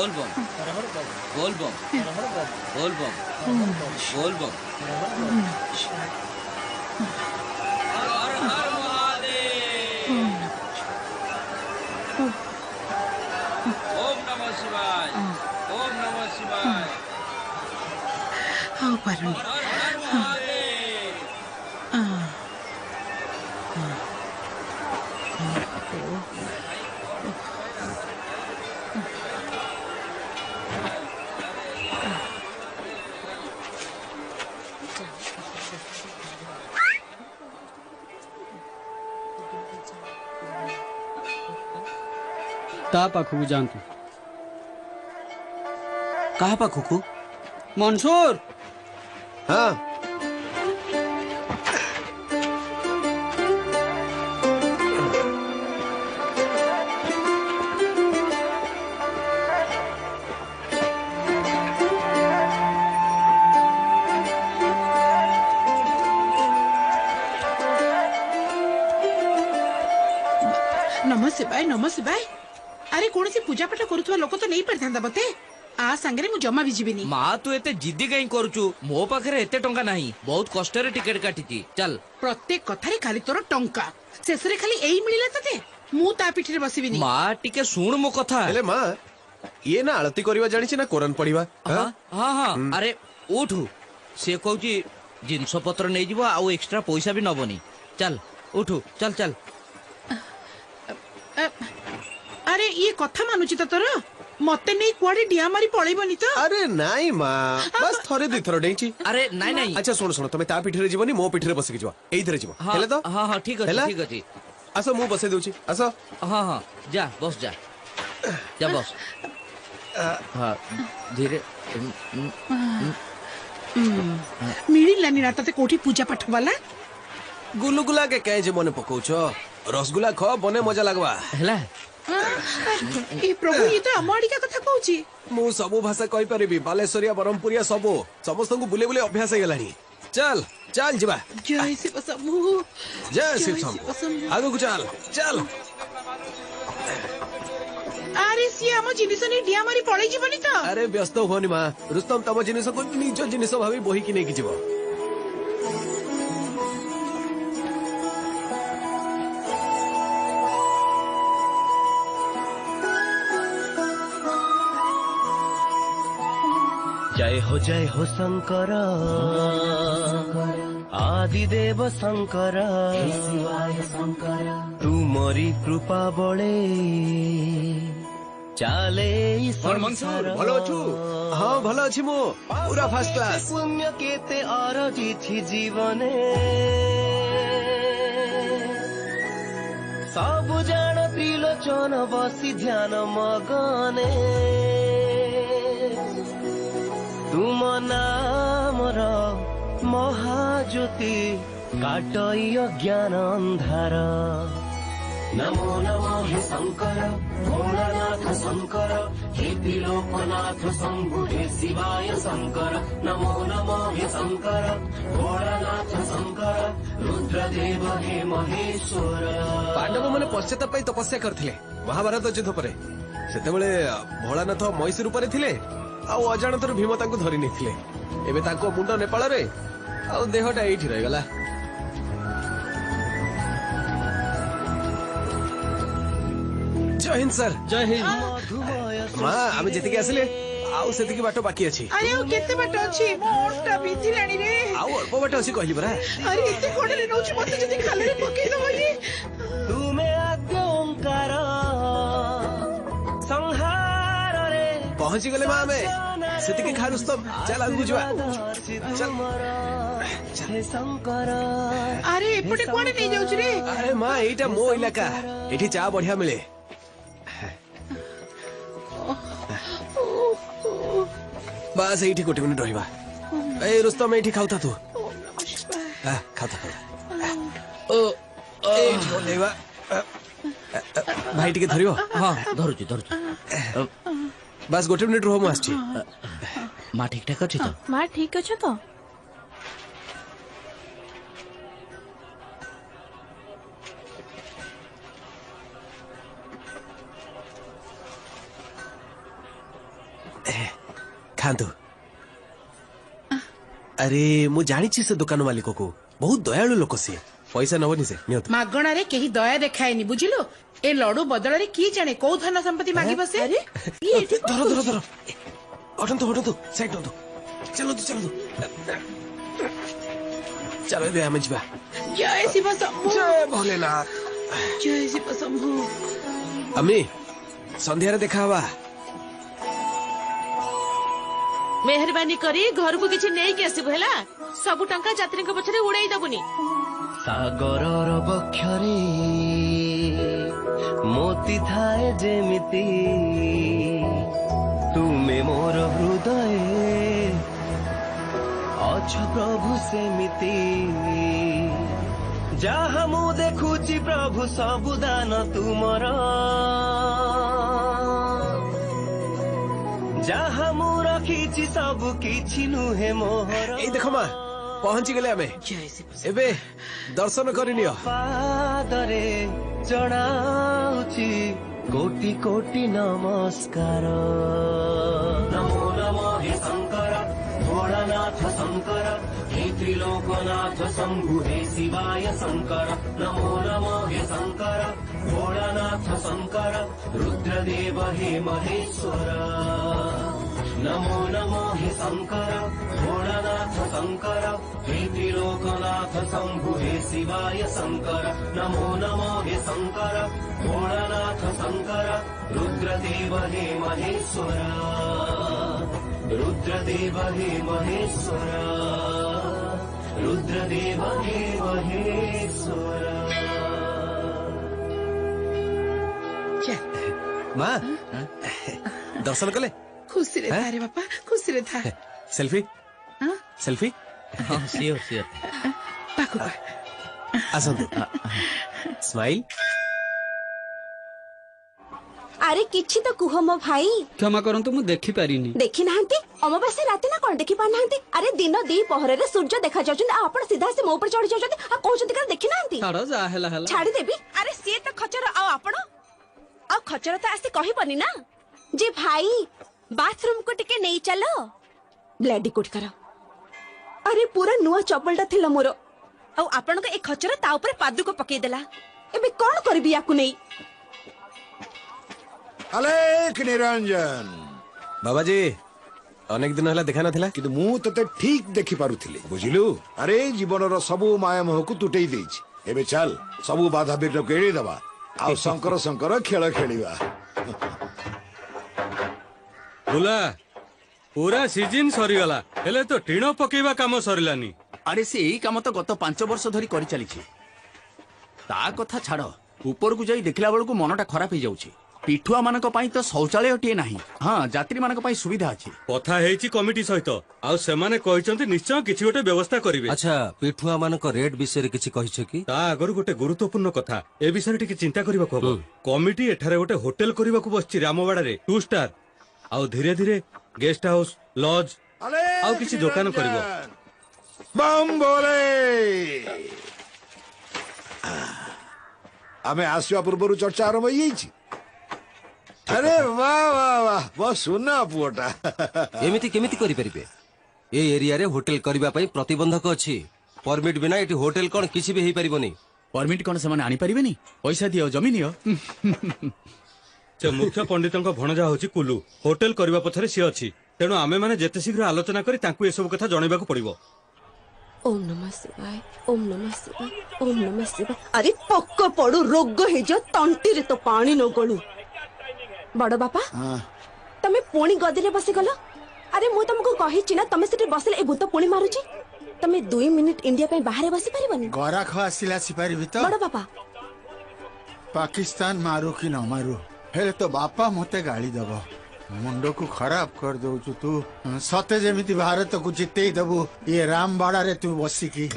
बोल बम बोल बम बोल बम बोल बम। हर हर हर महादेव। ओम नमः शिवाय। ओम नमः शिवाय। आओ पारुनी। हर हर महादेव। ता पाखु जानतु कहा पाखु मंसूर हाँ नम शिवाय नम शिवाय। अरे कौन सी पूजा पाठ करुवा लोक तो नहीं पारि मते आ सांगे मु जमा भी जीविनी। माँ तू एते जिद्दी कहीं करुचु मो पाखे एते टंका नहीं बहुत कष्ट टिकेट काटी चल। प्रत्येक कथारे खाली तोर टंका शेष रे खाली एई मिलिला तते मु ता पिठरे बसिबिनी। माँ टिके सुन मो कथा। हेले माँ ये ना आलती करवा जानी ना कोरन पढ़वा। हाँ हाँ हाँ अरे उठू से कहूँ जिनस पत्र नहीं जीव आउ एक्स्ट्रा पैसा भी नबनी चल उठू चल चल। अरे ये कथा मानुची तो तोर मते नहीं कुआडे डिया मारी पळेबनी तो। अरे नाई माँ बस थरे दी थर डेची। अरे नाई नाई अच्छा सुन सुन तुम ता पिठरे जीवनी मो पिठरे बसिक जीव एइथरे जीव हेले तो। हाँ हाँ ठीक हेला? अच्छे ठीक अच्छे। आसो मु बसे दउची आसो। हाँ हाँ जा बस जा जा बस। हाँ धीरे मिलिलानी ना तते कोठी पूजा पाठ वाला। गुलुगुला के कहे जे मने पकोछो रसगुल्ला ख बने मजा लागवा हेला। ए प्रभु ये तो अमाडिका कथा कहूची। मु सबु भाषा कहि परिबी बालेश्वरिया बरमपुरिया सबु समस्त को बुले बुले अभ्यास हे गलानी। चल चल जीवा। जय शिव शंभु जय शिव शंभु आगो को चल चल। अरे सी हम जिनिस ने डिया मारी पळै जीवनी तो। अरे व्यस्त होनी माँ रुस्तम तम जिनिस को निज जिनिस भावी बोही कि नहीं कि जीव। जय हो शंकर आदिदेव शंकर शिवाय शंकर तुमरी कृपा बळे चाले भलो छु। हाँ भलो अछि मु पूरा फर्स्ट क्लास। पुण्य केते अरजी थी जीवने सब जान त्रिलोचन बसी ध्यान मगने तुम नामर महाज्योति काटय ज्ञान अंधार नमो नमो हे शंकर भोलानाथ शंकर हे त्रिलोकनाथ शंभु हे शिवाय शंकर नमो नमो हे शंकर भोलानाथ शंकर रुद्रदेव हे महेश्वर। पांडव माने पश्चाताप तपस्या करथिले महाभारत युद्ध परे सेतेबेले भोलानाथ महिषी रूप थिले आउ अजाणतर भीम तांको धरि नेथिले एबे तांको मुंड नेपाल रे आउ देहटा एठी रहि गला। जय हिंद सर। जय हिंद। माँ आमे जेतिके आसिले आउ सेतिके बाटो बाकी अछि। अरे ओ केते बाट अछि मोरटा बिजिलानी रे। आउ अल्प बाटो अछि कहली बरा। अरे एते कोडले नउची मते जदी खाले रे पकेइ दो ये। तुमे आद्य ओंकार संहार रे पहुंची गले माँ में सेतिके खारुस्तम चल आगु जुआ चल। शंकर अरे एपटे कोडे नहीं जाउछ रे। अरे माँ एटा मो इलाका एठी चा बढ़िया मिले। बस एठी गोटे मिनिट रहिबा। ए रुस्तम एठी खाउता तू खाउता ओ एठी ओलेबा भाई टिके धरियो। हाँ धरुची धरुची। बस गोटे मिनिट रहो मु आछि। माँ ठीक ठाक अच्छी तो। माँ ठीक अच्छे तो। खातु अरे मु जानी से दुकान मालिक को बहुत दयालु लोक सी पैसा नबनी से नियत मागणारे केही दया देखाएनी बुझिलो ए लडू बदଳରେ की जाने को धन संपत्ति मागी बसे अरे ये एठी धरो धरो धरो हटंतु साइड हटंतु चलो चलो बे हम जीवा जय शिव शंभु जय भोलेनाथ जय शिव शंभु अम्मी संध्यारे देखा हवा मेहरबानी करी घर को किसी नहीं के आसबु हैला सब टंका यात्री के पछरे उड़ाई दबुनी सागरर बक्षरे मोती थाए जेमिति तुमे मोर हृदय अछ प्रभु सेमिति जहाँ मु देखुची प्रभु सबुदान तुमर जहाँ मु रखीची सब किछि नुहे मोहर ए देखो मां पहुंची गले हमें जय शिव एबे दर्शन करिनियो पादरे जणाउची कोटि कोटि नमस्कार नमो नमो हे शंकर भोलानाथ शंकर हे त्रिलोकनाथ शंभु हे शिवाय शंकर नमो नमो हे शंकर भोलानाथ शंकर रुद्रदेव हे महेश्वर नमो नमो हे शंकर भोलानाथ शंकर हे त्रिलोकनाथ शंभु हे शिवाय शंकर नमो नमो हे शंकर भोलानाथ शंकर रुद्रदेव हे महेश्वर रुद्रदेव हे महेश्वर रुद्रदेव हे महेश्वर मां दर्शन कले खुशी रे था रे बापा खुशी रे था सेल्फी हां सेल्फी हाँ सियोर सियोर पाखु आसंतु स्माइल अरे किछि तो कुह मो भाई क्षमा करंतु मु देखि पारिनी देखि नाहंती अमावास्या राति ना कोन देखि पानाहंती अरे दिन दी पहरे रे सूर्य देखा जाउछन आ आपण सीधा से मो ऊपर चढ़ी जाउछन आ कहउछन कि देखि नाहंती छाड़ जा हेला हेला छाड़ी देबी अरे से तो खचर आ आपण आ खचर तो आसी कहिबनी ना जे भाई बाथरूम को टिके नहीं चलो ब्लडी कोट करो अरे पूरा नुआ चपलटा थिला मोर आ आपण को एक खचर ता ऊपर पादु को पके देला एबे कोन करबी याकु नहीं अलेख निरंजन बाबाजी अनेक दिन हला देखा नथिला किंतु मु तते ठीक देखि पारुथिली बुझिलु अरे जीवनर सबु माया मोह को तुटेई देछि एबे चल सबु बाधा बिघ्न को एड़ी दबा आ शंकर शंकर खेल खेलिबा बुला पूरा सीजन सरीगला हेले तो टीण पकेबा काम सरिलानी अरे से यही काम तो गत 5 वर्ष धरी करी चलीछि ता कथा छाड़ ऊपर को जाई देखला बेल को मनटा खराब हो जाउछि पिठुआ मानक पई तो शौचालय टिए नाही हां यात्री मानक पई सुविधा अछि कथा हेछि कमिटी सहित आ सेमाने कहिसंती निश्चय किछि गोटे व्यवस्था करिवे अच्छा पिठुआ मानक रेट विषय रे किछि कहिछ कि ता अगर गोटे गुरुत्वपूर्ण कथा ए विषय टिके चिंता करबा को कमिटी एठारे गोटे होटल करबा को बसछि रामवाड़ा रे 2 स्टार आ धीरे धीरे गेस्ट हाउस लॉज आ किछि दुकान करबो बम बोले आमे आसवा पूर्वरु चर्चा आरंभ होई छी अरे वाह वाह वाह बहुत सुना पुओटा एमिति केमिति करि परिबे ए एरिया रे होटल करबा पई प्रतिबंधक अछि परमिट बिना एटी होटल कोन किछि भी हेई परिबोनी परमिट कोन से माने आनी परिबेनी पैसा दियो जमीन दियो से मुख्य पंडितंक भणजा होछि कुलू होटल करबा पछरे से अछि तेनु आमे माने जेते शीघ्र आलोचना करी तांकु ए सब कथा जणैबा को पड़िबो ओम नमः शिवाय ओम नमः शिवाय ओम नमः शिवाय अरे पक्का पड़ो रोग हे जो तंटी रे तो पानी न गळू बड़ बापा तमे पुणी गदी रे बसी गलो अरे मु तुमको कहि छि ना तमे सेठी बसले ए भूत पुणी मारुछि तमे 2 मिनिट इंडिया पे बाहर बसी परिबनी गरा खसिला सिपारी भी तो बड़ बापा पाकिस्तान मारू कि न मारू हेले तो बापा मते गाली दबो मुंडो को खराब कर दो तू सते जेमिति भारत को जिते दबु ये रामबाड़ा रे तू बसी की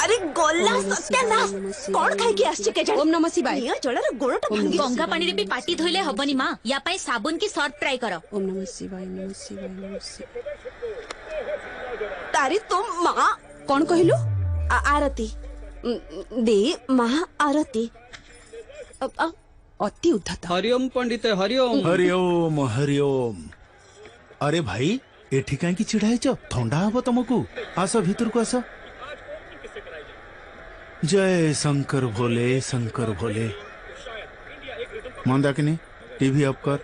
अरे गोल्ला कौन खाई आसছে केजानी ओम नमः शिवाय निया जळर गोड़टा भांगी गंगा पानी रे भी पाटी धोइले हबनी मां या पई साबुन की सर्फ ट्राई करो ओम नमः शिवाय नमः शिवाय नमः शिवाय तारी तुम मां कौन कहिलु आरती दे मां आरती अति उद्धत हरिओम पंडित हरिओम हरिओम हरिओम अरे भाई एठी काहे की चिढ़ा हैछ ठंडा हबो तुमको आसो भीतर को आसो जय शंकर भोले मंदाकिनी टीवी ऑफ कर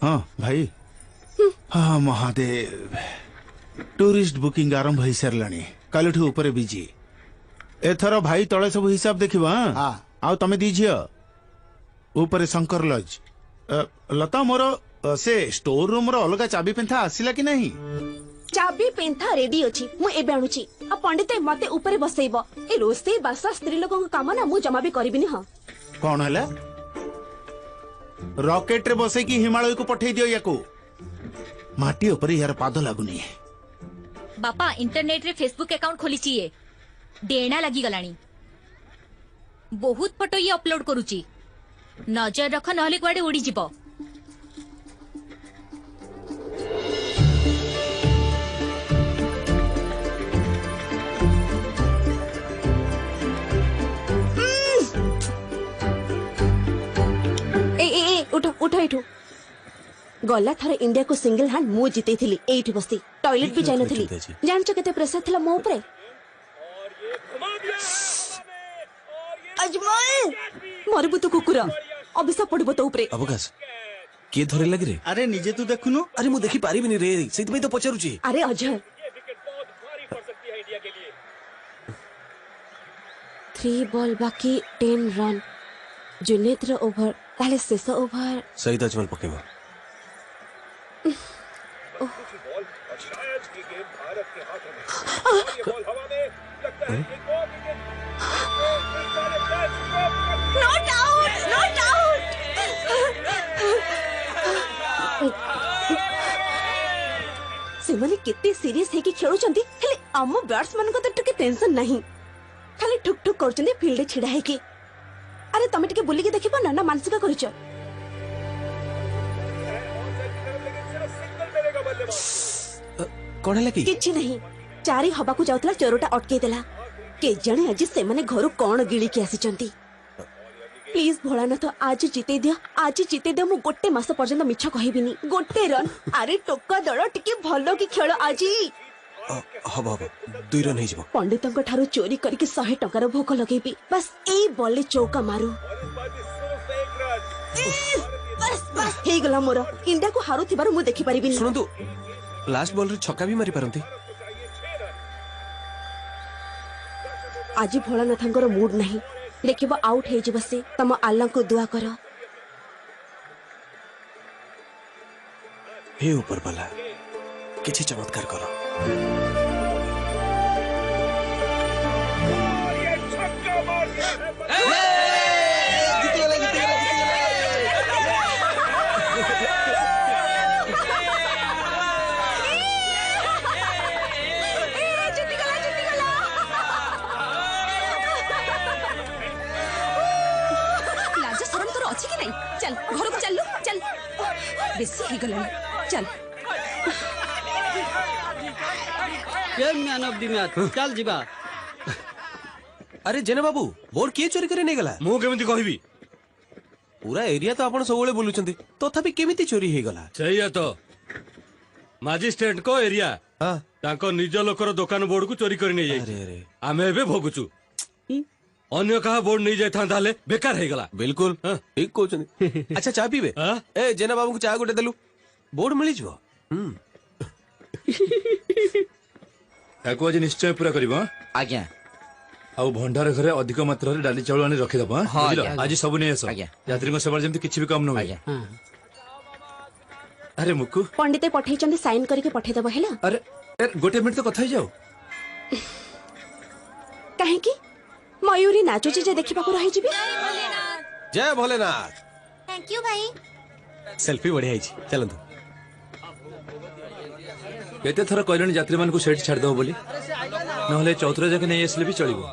हाँ भाई हाँ महादेव टूरिस्ट बुकिंग आरंभ हो सारे काली ऊपर बिजी एथर भाई तले सब हिसाब देखिबा हां आउ तमे दीजियो ऊपर शंकर लॉज लता मोर से स्टोर रूम रो अलगा चाबी पेंथा आसिला कि नहीं चाबी पेंथा रेडी अछि मु एबे आणुची आ पंडित मते ऊपर बसैबो ए रोसे बासा स्त्री लोगन को काम ना मु जमा भी करबिनी हां कौन हला रॉकेट रे बसे की हिमालय को पठे दियो याको माटी ऊपर यार पाद लागुनी बापा इंटरनेट रे फेसबुक अकाउंट खोली छिए डेणा लगी गलानी बहुत फोटो ये अपलोड करूची नजर रख नहले कुआडे उड़ी जिवो उठो इठू गला थर इंडिया को सिंगल हैंड मु जीते थिली एठी बसी टॉयलेट भी जाई नथिली जानछ केते प्रेशर थिला मो ऊपर अजमल मरबु तो कुकुर अभिशाप पड़बो तो ऊपर अवकाश के धरे लगी रे अरे निजे तू देखुनु अरे मु देखि पारिबिनी रे सेति पई तो पचारुची अरे अजय 3 बॉल बाकी 10 रन जुनेद रो ओवर ताले शेष ओवर सही अजमल पकेबो नॉट आउट से माने केते सीरियस है कि खेलुचंती हेले आम बैट्समैन को तो टके टेंशन नहीं खाली ठुक ठुक करचंती फील्ड छिड़ा है कि अरे तमे टिके बुली के देखिबो ना ना मानसिक करिचो कोन लगी किछि नहीं चारी हबा को जाउतला चोरटा अटके देला के जणे आज से माने घरु कोन गिळी के आसीचंती प्लीज भोलानाथ आज जीते दियो मु गोटे मास पर्यंत मिछ कहिबिनी गोटे रन अरे टोका दड़ टिके भलो की खेल आज हब हब 2 रन हे जबो पंडितंक ठारू चोरी करके 100 टंकार भोक लगेबी बस ए बॉल ले चौका मारू बस बस हे गला मोर इंडिया को हारू थिबार मु देखि परिबिनी सुन तू लास्ट बॉल रे छक्का भी मारी परंती आज भोलानाथंकर मूड नहीं देखिबो आउट हे जब से तम अल्लाह को दुआ करो हे ऊपर वाला किछि चमत्कार करो चल घर को चल चल बेसी ही गला चल ये मैन ऑफ द मैच चल जीवा अरे जेने बाबू बोर्ड किए चोरी करे नहीं गला मु केमिति कहबी पूरा एरिया तो आपण सबले बोलुचंती तथापि केमिति चोरी हे गला सही तो मजिस्ट्रेट को एरिया हां ताको निज लोकर दुकान बोर्ड को चोरी करी नै जाई अरे अरे आमे एबे भोगुचु अन्य कहा बोर्ड नहीं जाय था ताले बेकार हे गला बिल्कुल ठीक कोचनी अच्छा चा पीबे ए जेना बाबू को चा गोटे देलु बोर्ड मिली जबो ताको आज निश्चय पूरा करबो आज्ञा आउ भंडार घरे अधिक मात्रा रे डाली चावल आनी रखि दबो बुझिलो आज सब नै आसो यात्री को सेवा जेमति किछि भी कम न होय अरे मुकु पंडित पठै चंदी साइन करके पठै दबो हेला अरे गोटे मिनिट तो कथा जाओ काहे की मयूरी नाचुची जे देखिबा को रहि जिबी जय भोलेनाथ थैंक यू भाई सेल्फी बढ़िया चलतु केते थर कहलनि यात्री मानकु सेठ छाड़ दो बोली नहले चौथरा जाके नहीं आसले भी चलिबो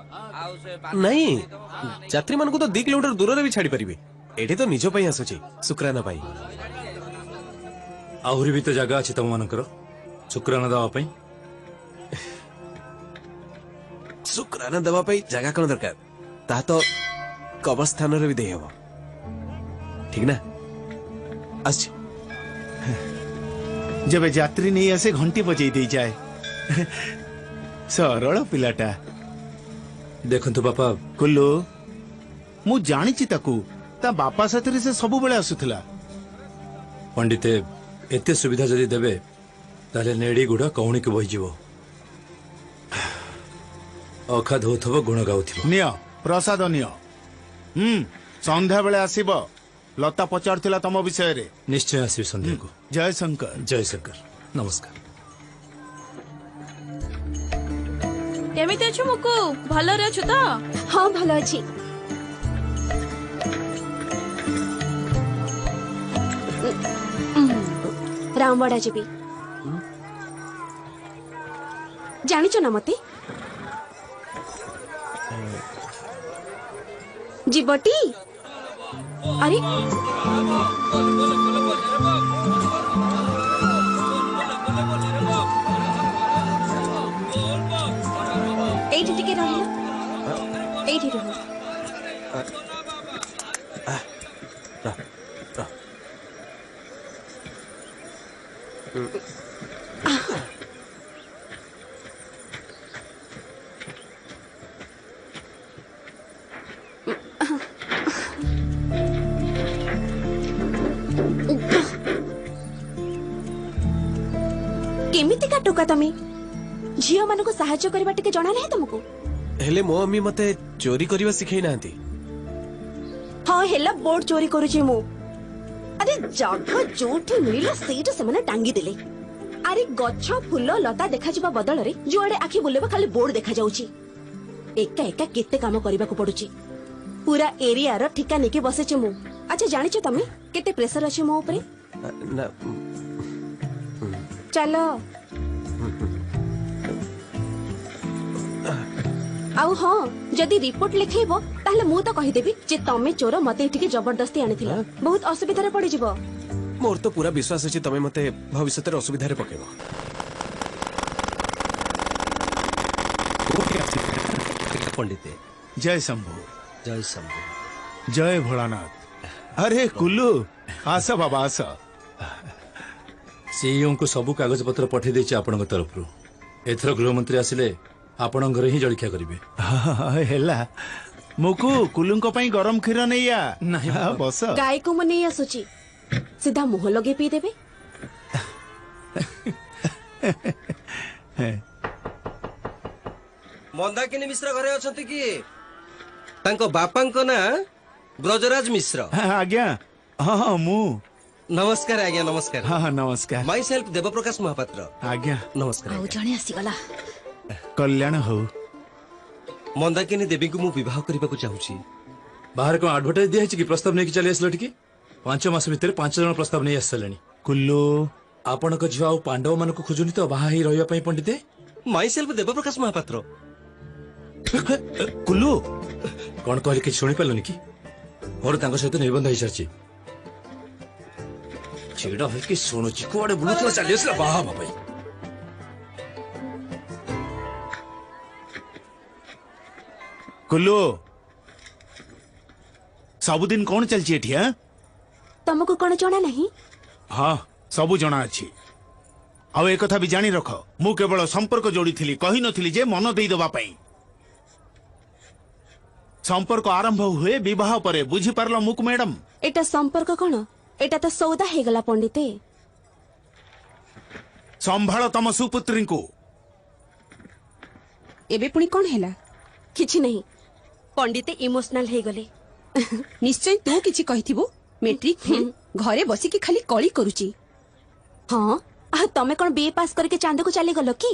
नहीं यात्री मानकु तो 2 किलोमीटर दूर रे भी छाड़ी परिबे एठी तो निजो पई आसुची शुक्राना पाई आहुरी भी तो जगह अछि तम मानकर शुक्राना दवा पई शुक्राना दवा पई जगह कोन दरकार ता तो कब्रस्थान रे भी देय हबो ठीक ना अच्छी जब यात्री नहीं आसे घंटी बजई दे जाए सरल पिलाटा देखंतु बापा कुल्लू मु जानिची ताकू ता बापा साथरे से सब बेले आसुथला पंडिते एते सुविधा जदि देबे ताले नेडी गुडा कौणी के बहि जीवो अखा धोथबो गुण गाउथिबो निय प्रसाद निय संध्या बेले आसीबो लता पचारथिला तम विषय रे निश्चय आसी संध्या को जय शंकर जय शंकर नमस्कार केमिति अछु मुकु भलो रे अछु तो हाँ भलो अछि रामवाड़ा जीवी जानिच ना मते जीवटी अरे एठी टिके रहिला एठी रह केमिति का टोका तमे झियो मानको सहायता करबा टिके जणा नै तुमको हेले मो अम्मी मते चोरी करबा सिखै नांती हाँ हेला बोर्ड चोरी करूची मु अरे जगह जोठी मिलिला सेटा से माने टांगी देले अरे गच्छ फूल लता देखा जिबा बदल रे जोआडे आखि बुलेबा खाली बोर्ड देखा जाउची एका एका केते काम करबा को पडुची पूरा एरिया रो ठिका नेके बसेचे मु अच्छा जानिछ तमे केते प्रेशर अछि मो ऊपर ना चलो आउ हाँ जदि रिपोर्ट लिखेबो ताहले मु तो कहि देबी जे तमे चोर मते एठिके जबरदस्ती आनिथिला बहुत असुविधा रे पड़ी जिवो मोर तो पूरा विश्वास अछि तमे मते भविष्य रे असुविधा रे पकेबो पंडिते जय शंभु जय शंभु जय भोलानाथ अरे कुल्लू आस बाबा आस सीईओ को सब कागज पत्र पठे देछि आपनक तरफ रु एथर गृहमंत्री आसिले आपन घर ही जलखिया करिवे हेला मुकु कुलुंको पई गरम खीर नैया नहीं बस गाय को मने आसुची सीधा मुह लगे पी देबे मंदाकिनी मिश्र घरे अछंती कि तांको बापांको ना ब्रजराज मिश्र आज्ञा हाँ मु नमस्कार आज्ञा नमस्कार हाँ नमस्कार माई सेल्फ देवप्रकाश महापात्र आज्ञा नमस्कार आउ जणे आसीगला कल्याण हो मंदाकिनी देवी को मु विवाह करबा को चाहूची बाहर को एडवर्टाइज दिया कि प्रस्ताव नहीं चली आसलो टिकी 5 मास भीतर 5 जन प्रस्ताव नहीं आसलेनी कुल्लू आपनक झियो आ पांडव मन को खोजुनी तो बाहा ही रहिया पई पंडिते माई सेल्फ देवप्रकाश महापात्र कुल्लू कौन कहले कि सुनी पालनी कि मोर तांको सहित निबंध होई सरची छेड़ा है कि सुनुची कोडे बुलुतला चली आसला बाहा बाबा कुल्लू सबुदिन कौन चलची एठी हां तुमको कोन जणा नहीं हाँ सबु जना अछि आ ए कथा भी जानी रख मु केवल संपर्क जोड़ी थिली कहि नथिली जे मन देई दबा पई संपर्क आरंभ हुए विवाह परे बुझी पारलो मुक मैडम एटा संपर्क कोन एटा तो सौदा हे गला पंडिते संभाळ तम सुपुत्री को एबे पुणी कोन हैला किछि नहीं पंडिते इमोशनल हे गले निश्चय तू किछि कहिथिबो मैट्रिक फेल घरे बसी की खाली कली करूची हाँ आ तमे कोन बीए पास करके चांद को चली गलो की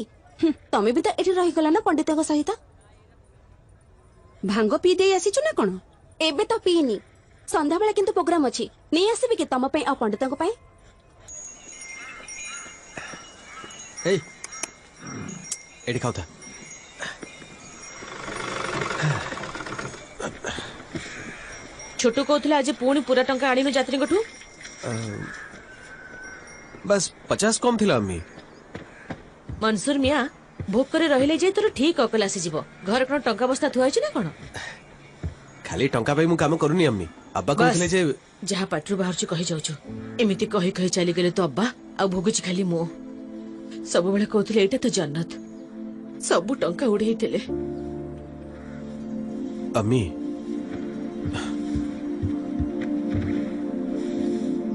तमे भी तो एठी रही गला ना पंडित सहित भांग पी दे आसीचु ना कोन एबे तो पीनी संध्या बेला किंतु प्रोग्राम अछि नहीं आसीबे कि तम पे आ पंडितन को पे ए एडी खाउता छोटू कहूला आज पुणी पूरा टंका आनिनु यात्री ठू बस 50 कम थिला अम्मी मनसूर मिया भोग करे रहिले जे तोर ठीक अकल आसी जीव घर कोन टंका बस्ता थुआ अछि ना कोन खाली टंका पे मु काम करूनी अम्मी अब्बा कहले जे जहा पाटरू बाहर छु कहि जाउछु एमिति कहि कहि चली गेले तो अब्बा आ भोगुची खाली मो सब बेले कहउतले एटा तो जन्नत सब टंका उड़े हितले अम्मी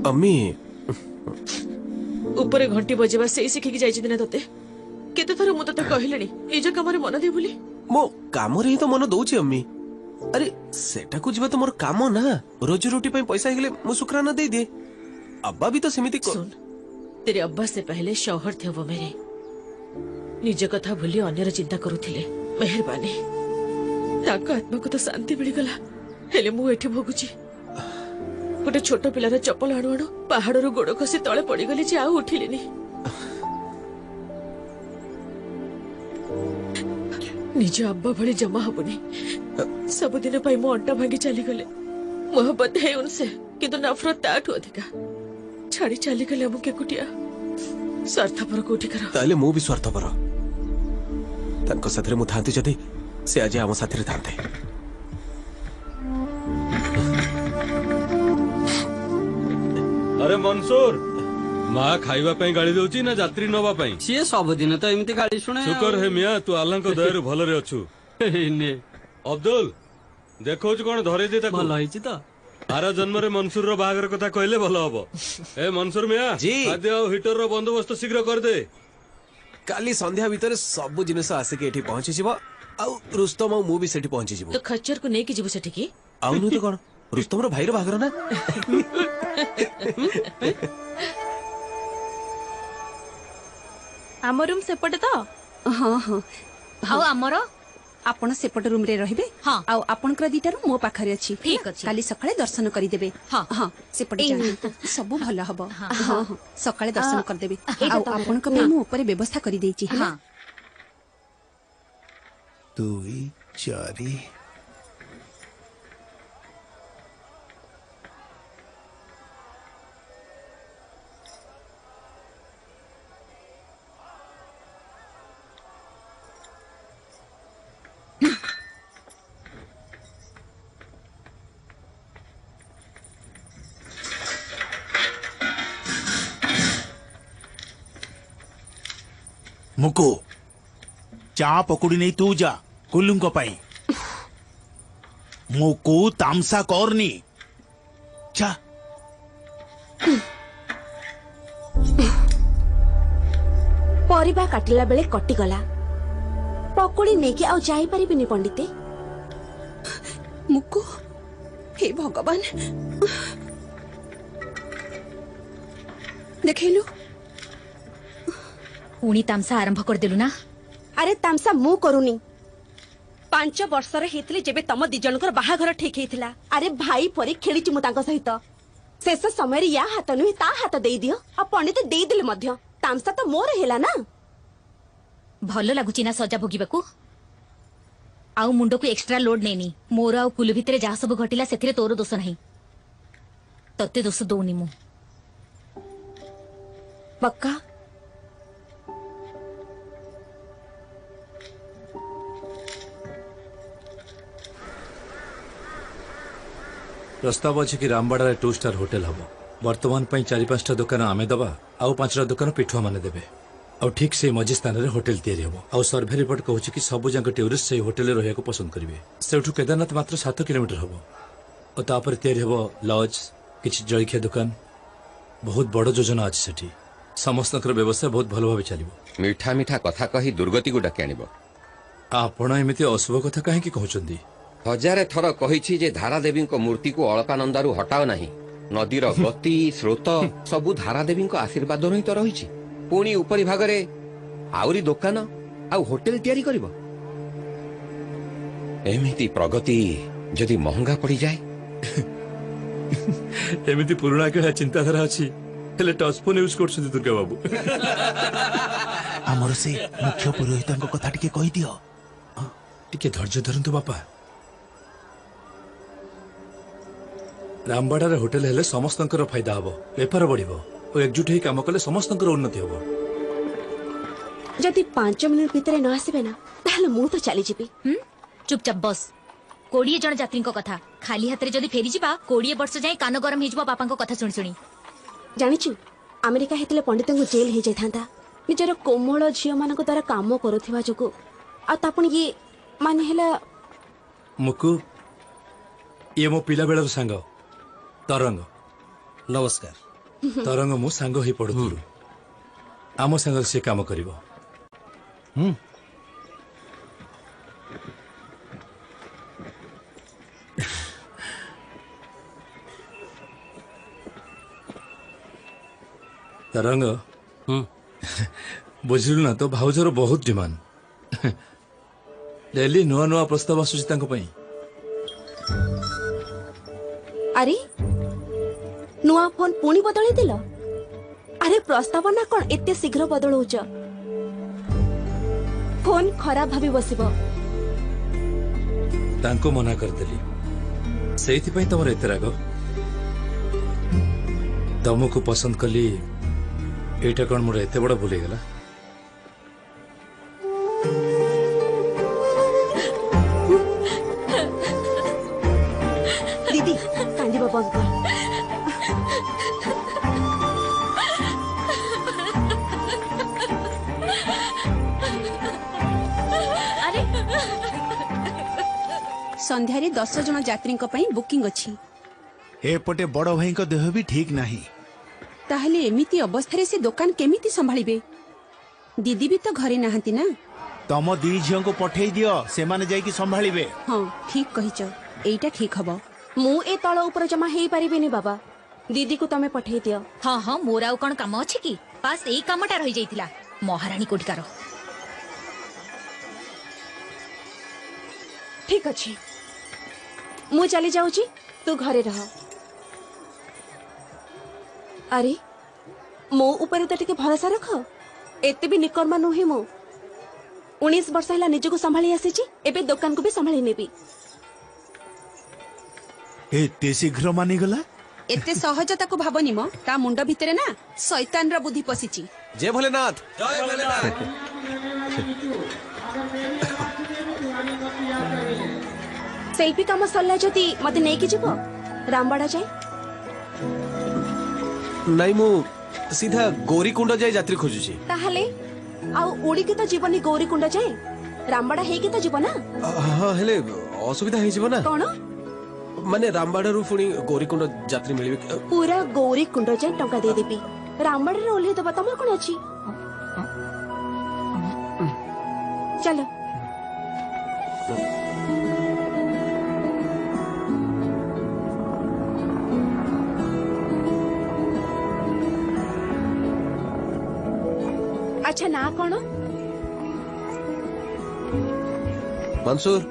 अम्मी ऊपर घंटी बजेबा से शिखिकी जाइछि दिना तते केते थर मु तते कहिलेनी निज कामरे मन दे बोली मो काम रे ही तो मन दउछि अम्मी अरे सेटा को जीवा तो मोर काम ना रोजी रोटी पे पैसा हेले मु शुक्राना दे दे अब्बा भी तो समिति सुन तेरे अब्बा से पहले शौहर थे वो मेरे निज कथा भूली अन्यर चिंता करुथिले मेहरबानी ताको आत्मा को तो शांति मिल गला हेले मु एठी भोगुची गोटे छोट पिलार चपल आणु आणु पहाड़रू गोड़ खसी तले पड़ी गली जे आउ उठिलेनी निज अब्बा भली जमा हबुनी सब दिन पाई मो अंटा भांगी चली गले मोहब्बत है उनसे किंतु नफरत ताठू अधिका छाड़ी चली गले हमके एकुटिया स्वार्थपर कोठी कर ताले मु भी स्वार्थपर तनको साथरे मु थांती जदी से आज आम साथरे थांते अरे मनसूर माँ खाइबा पई गाड़ी दउची ना यात्री नवा पई सिए सब दिन तो एमती गाड़ी सुने शुक्र है मिया तू आल्लाह को दयारु भलरे अछु ने अब्दुल देखो कोन धरे दे ताको भल होइची तो आरा जन्म रे मनसूर रो बाहागर कथा कहले भल हबो ए मनसूर मिया जी खाद्य और हीटर रो बंदोबस्त शीघ्र कर दे काली संध्या भीतर सब जिनिस आसे के एठी पहुंची जिवो आउ रुस्तम मु भी सेठी पहुंची जिवो तो खच्चर को नहीं कि जीव सेठी की आउ नु तो कोन रुस्तम रो भाई रो बाहागर ना आम रूम सेपटे तो हाँ हाँ ଆଉ ଆମର आपण सेपट रूम रे रहिबे हाँ आ आपनकर दीटा रूम मो पाखरे अछि ठीक अछि काली सकाळे दर्शन करि देबे हाँ हाँ सेपटे जान सब भलो हबो हाँ हाँ सकाळे दर्शन कर देबे आ आपनक पे मु ऊपर व्यवस्था करि देछि हाँ 2 4 मुको चा पकुड़ी नहीं तू जा कुल्लुम को पाई मुको तामसा करनी चा परिबा काटिला बेले कटि गला पकुड़ी नेकी आ जाई परिबिनी पंडिते मुको हे भगवान देखैलु पुणी तामसा आरंभ करदेलु ना अरे तामसा मु करूनी 5 वर्षर हेतले जेबे तम दी जनकर बाहाघर ठीक हेतिला अरे भाई परी खेलिची मु तांको सहित शेष समय या हाथ नुहे ता हाथ देई दियो आ पंडित देई दिले मध्य तामसा तो मोर हेला ना भलो लागुची ना सजा भोगिबाकू आउ मुंडो को एक्स्ट्रा लोड नेनी मोर आउ कुल भितरे जा सब घटिला सेथिरे तोर दोष नाही तते दोष दोनी मु पक्का प्रस्ताव अच्छे कि रामबाड़ा 2 स्टार होटेल हम वर्तमान 4-5टा दुकान आमे दबा आउ 5टा दुकान पिठुआ माने देबे और ठीक से मझी स्थान रे होटेल तैयारी हम और सर्वे रिपोर्ट कहूँ कि सब जंग टूरिस्ट से होटेल रहिया को पसंद करिवे सेठू केदारनाथ मात्र 7 किलोमीटर हम और तापर तैयारी हम लॉज किछि जलखिया दुकान बहुत बड़ योजना अछि सेठी समस्तकर व्यवस्था बहुत भल भाबे चलिबो मीठा मीठा कथा कही दुर्गति को डाके आनिबो आपण एमिति अशुभ कथा काहे कि कहउचंदी हजारे थर कहिछि जे धारा देवी को मूर्ति को अलकानंदारू हटाओ नहीं नदीर गति स्रोत सबु धारा देवी को आशीर्वाद रही तो रही पुणी उपरी भागरे आउरी दुकान आउ होटेल तैयारी करिबो एमिति प्रगति जदि महंगा पड़ी जाए एमती पुराणा कालिया चिंताधारा अच्छी हेले टच फोन यूज कर दुर्गा बाबू आमर से मुख्य पुरोहित कथा टिके कहि दियो टिके धैर्य धरतु बापा रामबाड़ा होटेल हेले समस्तंकर फायदा हबो बेपार बढ़िबो और एकजुट होई काम कले समस्तंकर उन्नति हबो जदि 5 मिनिट भितर न आसीबे ना ताहले मु तो चली जिबी चुपचाप बस 20 जन यात्री कथा खाली हाथ जदि फेरी जिबा 20 वर्ष जाए कान गरम हो बापा कथा शुणी शुणी जानिचु अमेरिका हेतले पंडित को जेल हो जाता निजर कोमल झियो मान द्वारा काम करुवा जो आ तापुण ये माने हेला मुकु ये मो पिला बेलर सांग तरंग नमस्कार तरंग मु सांग ही पड़ुलु आम सांग से काम करिवो तरंग बुझलु ना तो भाउजर बहुत डिमांड डेली नुआ नुआ प्रस्ताव आसुची तांको पई अरे नुआ फोन पुणी बदली दिल अरे प्रस्ताव ना कौन एते शीघ्र बदलौच फोन खराब भाभी बसिबो तांको मना करदेली सेइथि पई तमर एते राग तमको पसंद कली एटा कौन मोर एते बड़ा भूल गला दीदी कांदी बाबा कर संध्यारे 10 जन यात्री बुकिंग अच्छी एपटे बड़ भाई देह भी ठीक नहीं ताहले एमिति अवस्था से दुकान केमिति संभाळिबे दीदी भी तो घरे नहांती ना तम दी झियो को पठे दियो से माने जाई कि संभाळिबे हाँ ठीक कहिच एटा ठीक हबो मु ए तळ ऊपर जमा हेई परिबेनी बाबा दीदी को तमे पठे दियो हाँ हाँ मोर आउ कौन काम अच्छी कि पास यही कामटा रही जाइतिला महारानी कोटिकार ठीक अच्छी मु चली जाऊची तू घरे रह अरे मो ऊपर तो टिके भरोसा रख एते भी निकर्मा नुहे मो 19 वर्ष है निज को संभाली आसी एबे दुकान को भी संभाली नेबी एते शीघ्र मानी गला एते सहजता को भाबनी मो ता मुंड भितरे ना शैतान रा बुद्धि पसिची जय भोलेनाथ जय भोलेनाथ सेल्फी काम सरला जदी मते नै कि जीवो रामबाड़ा जाए नहीं मु सीधा गौरीकुंड जाए यात्री खोजुची ताहले आ उड़ी के तो जीवनी गौरीकुंड जाए रामबाड़ा हेई के तो जीव ना हाँ हेले असुविधा हे जीव ना कोन माने रामबाड़ा रु पुणी गौरीकुंड यात्री मिलिबे पूरा गौरीकुंड जाए टंका दे देबी रामबाड़ा रे ओल्हे तो बता कोन अछि चलो अच्छा ना कौन मंसूर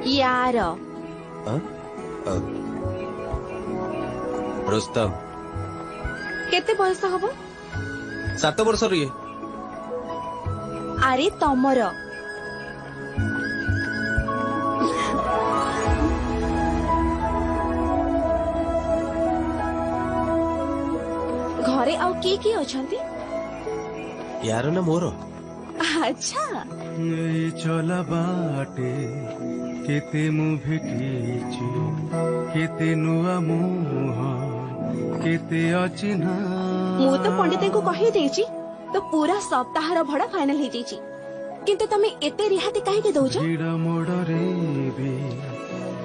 यार रुस्तम केते बयस हबो 7 वर्ष रे अरे तमर घरे आउ की अछंती यार ना मोर अच्छा चला बाटे केते मु भेटिची केते नुआ मुह केते अचिन्हा मु तो पंडित को कहि देछि तो पूरा सप्ताह रो भड़ा फाइनल हे जेछि किंतु तमे एते रिहाती काहे के दउछ गिड़ा मोडरे बे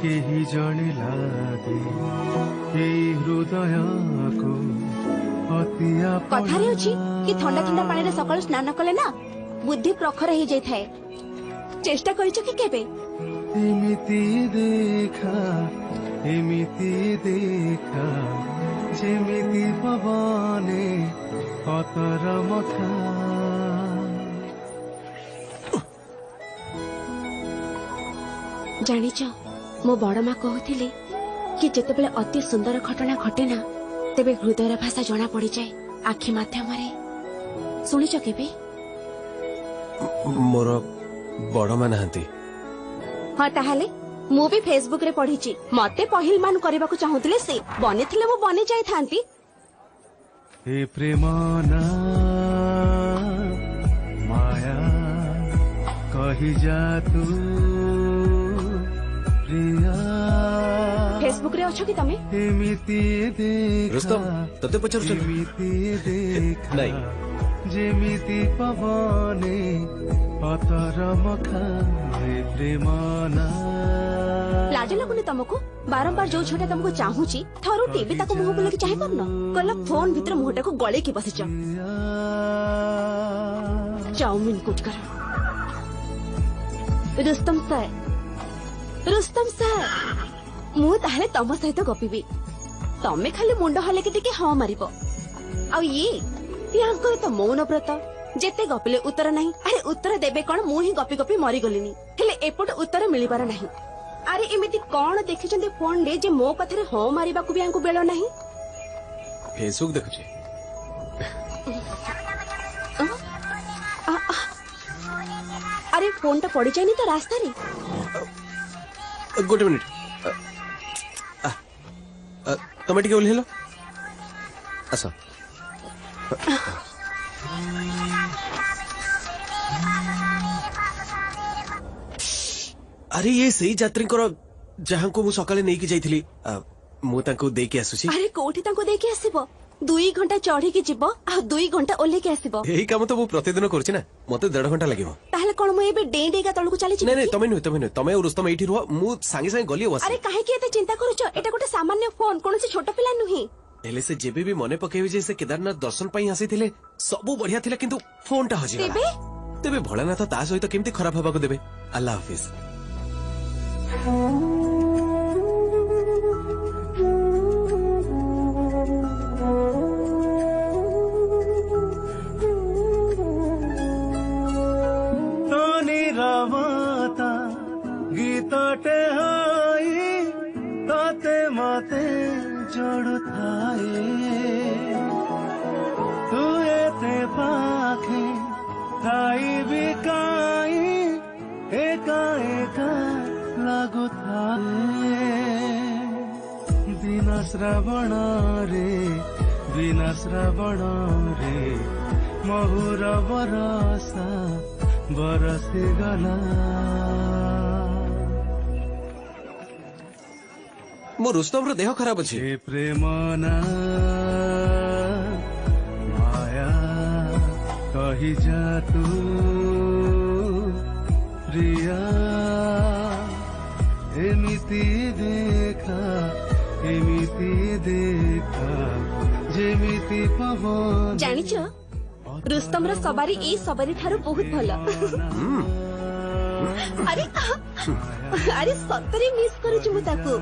केही जणे लागे एई हृदय को अतिया कथारे अछि कि ठंडा ठंडा पानी रे सकाळ स्नान कले ना बुद्धि प्रखर हे जाय थाए चेष्टा करिछ कि केबे एमिति देखा जेमिति पवने अतर मथा जानिछ मो बड़ मां कहथिले कि जितेबेले अति सुंदर घटना घटे ना तेबे हृदयर भाषा जना पड़ जाए आखि माध्यम शुणिच केबे मोर बड़ मा नहांती हाँ ताहले मु भी फेसबुक रे पढ़ी मते पहिल मान करबा को चाहूतिले से बनेथिले मु बने जाय थांती हे प्रेमाना माया कही जा तू प्रिया फेसबुक रे अछो कि तमे एमिति देख रुस्तम तते पचार एमिति देख नहीं जेमिति पवने पतर मखा हे प्रेमाना लाज लगुनि तुमको बारंबार जो छोटा तुमको चाहूची थरु टीवी ताको मुंह बोले कि चाहि परन कहला फोन भीतर मुहटा को गळे की बसिच चाउमीन कुछ कर रुस्तम सर मु ताहले तम सहित गपिबी तमे खाली मुंड हले के टिके हाँ मारिबो आ ये तो मौन व्रत जेते गपिले उत्तर नहीं अरे उत्तर देबे कौन मु ही गपी गपी मरी गलिनी हेले एपट उत्तर मिली पार नहीं अरे एमिति कौन देखिछन्ते फोन रे जे मो कथरे हाँ मारिबा को भी आंको बेलो नहीं फेसबुक देखुछे अरे फोन टा पड़ी जायनी तो रास्ता रे गोटे मिनिट तमे टिके ओल्हेलो आस अरे ये सही यात्री जहाँ को सकाले नहीं की जाइथिली मु तांको देके आसुची अरे कोठी तांको देके आसीबो 2 घंटा चढ़ी के जिवो आ 2 घंटा ओल्हे के आसीबो एही काम तो मु प्रतिदिन करछि ना मते 1.5 घंटा लागिवो ताहले कोन मु एबे डेगा तळकु चली छी नहीं तमे तमे और रुस्तम एठी रुह मु संगे संगे गली बस अरे काहे की एते चिंता करूछ एटा गोटे सामान्य फोन कोनसी छोट पिला नुही हेले से जेबे भी मने पकेबी जे से केदारनाथ दर्शन पई आसीथिले सबु बढ़िया थिला किंतु फोन टा हजी तेबे तेबे भोलानाथ ता सहित केमती खराब हबा को देबे अल्लाह हाफिज रवाता गीतटे हाई ताते माते जोड़ थाए तू एते पाखे थाई बिकाई एका एका लागू थाए बिना श्रावण रे महुर बरसा बरसी गला मो रुस्तम रो देह खराब अछि प्रेमना माया कही जा तू प्रिया एमिति देखा जेमिति पवन जानिछ रुस्तम रो सवारी ए सवारी थारो बहुत भलो अरे अरे सतरे मिस करूछु मु ताको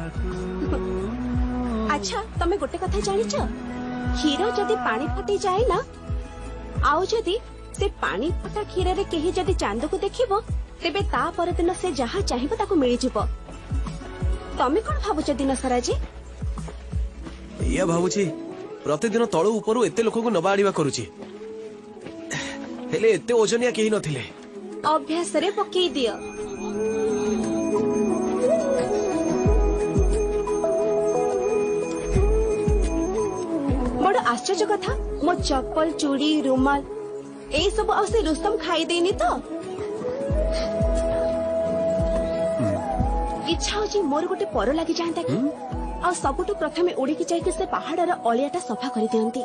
अच्छा तमे गोटे कथा जानिछ क्षीर जदी पानी फटी जाए ना आउ जदी से पानी फटा क्षीर रे केही जदी चांद को देखिबो तेबे ता पर दिन से जहा चाहिबो ताको मिलि जिवो तमे कोन भाबुछ दिन सारा जी या भाबुची प्रतिदिन तळु उपरु एते लोक को नबा आडीवा करूची हेले एते ओजनिया केही नथिले अभ्यास रे पकई दियो बड़ आश्चर्य कथा मो चप्पल चूड़ी रुमाल ए सब आ से रुस्तम खाई देनी तो इच्छा होची मोर गोटे पर लागि जांता कि आ सबुटु प्रथमे उड़ी की जाई के से पहाड़ रा अलियाटा सफा करि दियंती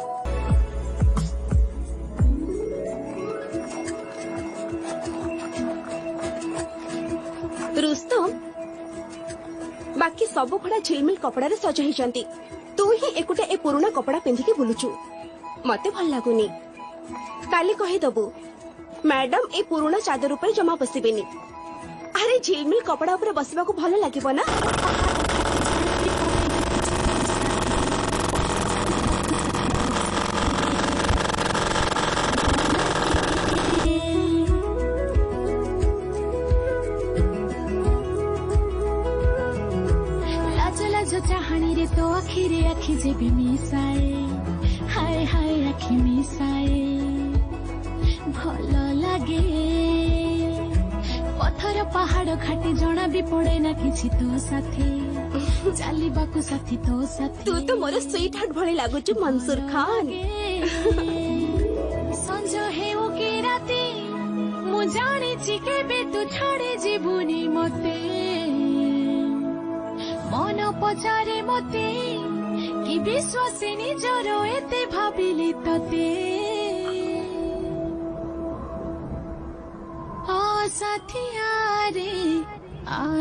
रुस्तम बाकी सब खड़ा झिलमिल कपड़ा रे सजा हिचंती तू ही एकुटे ए पुराना कपड़ा पिंधि के बुलुचु मते भल लागुनी काली कहि दबु मैडम ए पुराना चादर ऊपर जमा बसिबेनी अरे झिलमिल कपड़ा ऊपर बसिबा को भल लागिबो ना तो आखिरे आखि जेबे मिसाए हाय हाय आखि मिसाए भल लागे पथर पहाड़ घाटी जना भी पड़े ना किछि तो साथी चालिबाकू साथी तो साथी तू तो मोर स्वीट हार्ट भले लागुछु मंसूर खान संज हेउ के राती मु जानी छि केबे तू छाड़े जीवनी मते मन पचारे मते कि विश्वासे निजर एते भाबिली तते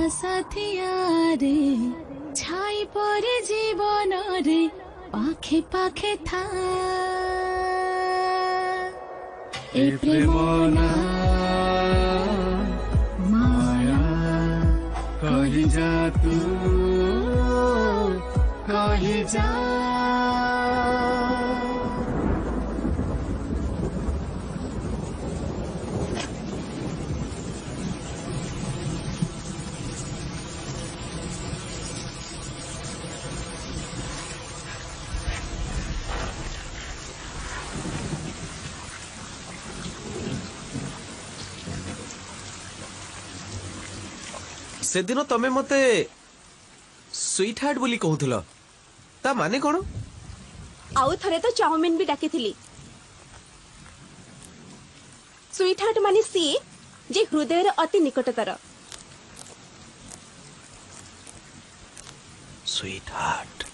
साथिया रे छाई परे जीवन रे पाखे पाखे था ए प्रेम ना माया कही जा तू कही जा से दिन तमे मते स्वीट हार्ट बोली कहूथिलो ता माने कोन आउ थरे तो चाउमिन भी डाकी थिली स्वीट हार्ट माने सी जे हृदय रे अति निकटतर स्वीट हार्ट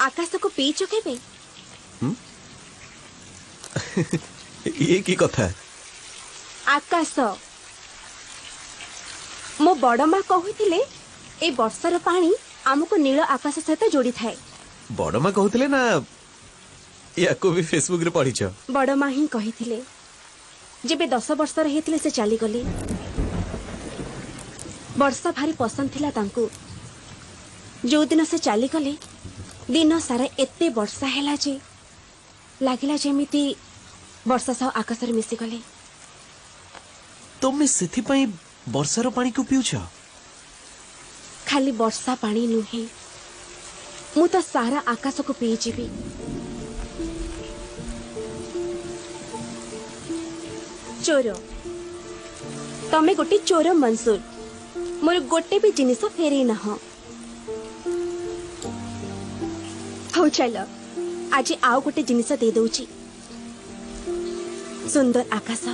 आकाश को पी चुके बे ये की कथा आकाश मो बड़ माँ कहूथिले ए वर्षार पानी आमको नील आकाश सहित जोड़ी थाए बड़ माँ कहूथिले ना याको भी फेसबुक रे पढ़िछ बड़ माँ ही कहिथिले जेबे 10 वर्षर हेतिले से चली गले वर्षा भारी पसंद थिला तांको जो दिन से चली गले दिन सारा एते वर्षा हैला जे लागिला जेमिति वर्षा सह आकाश रे मिसी गले तुम सेथि पई वर्षार पानी को पिउछ खाली वर्षा पानी नुहे मु तो सारा आकाश को पी जीवी चोर तमे गोटे चोर मंसूर मोर गोटे भी जिनिस फेरे ना हो चल आज आउ गोटे जिनिस दे दउची सुंदर आकाश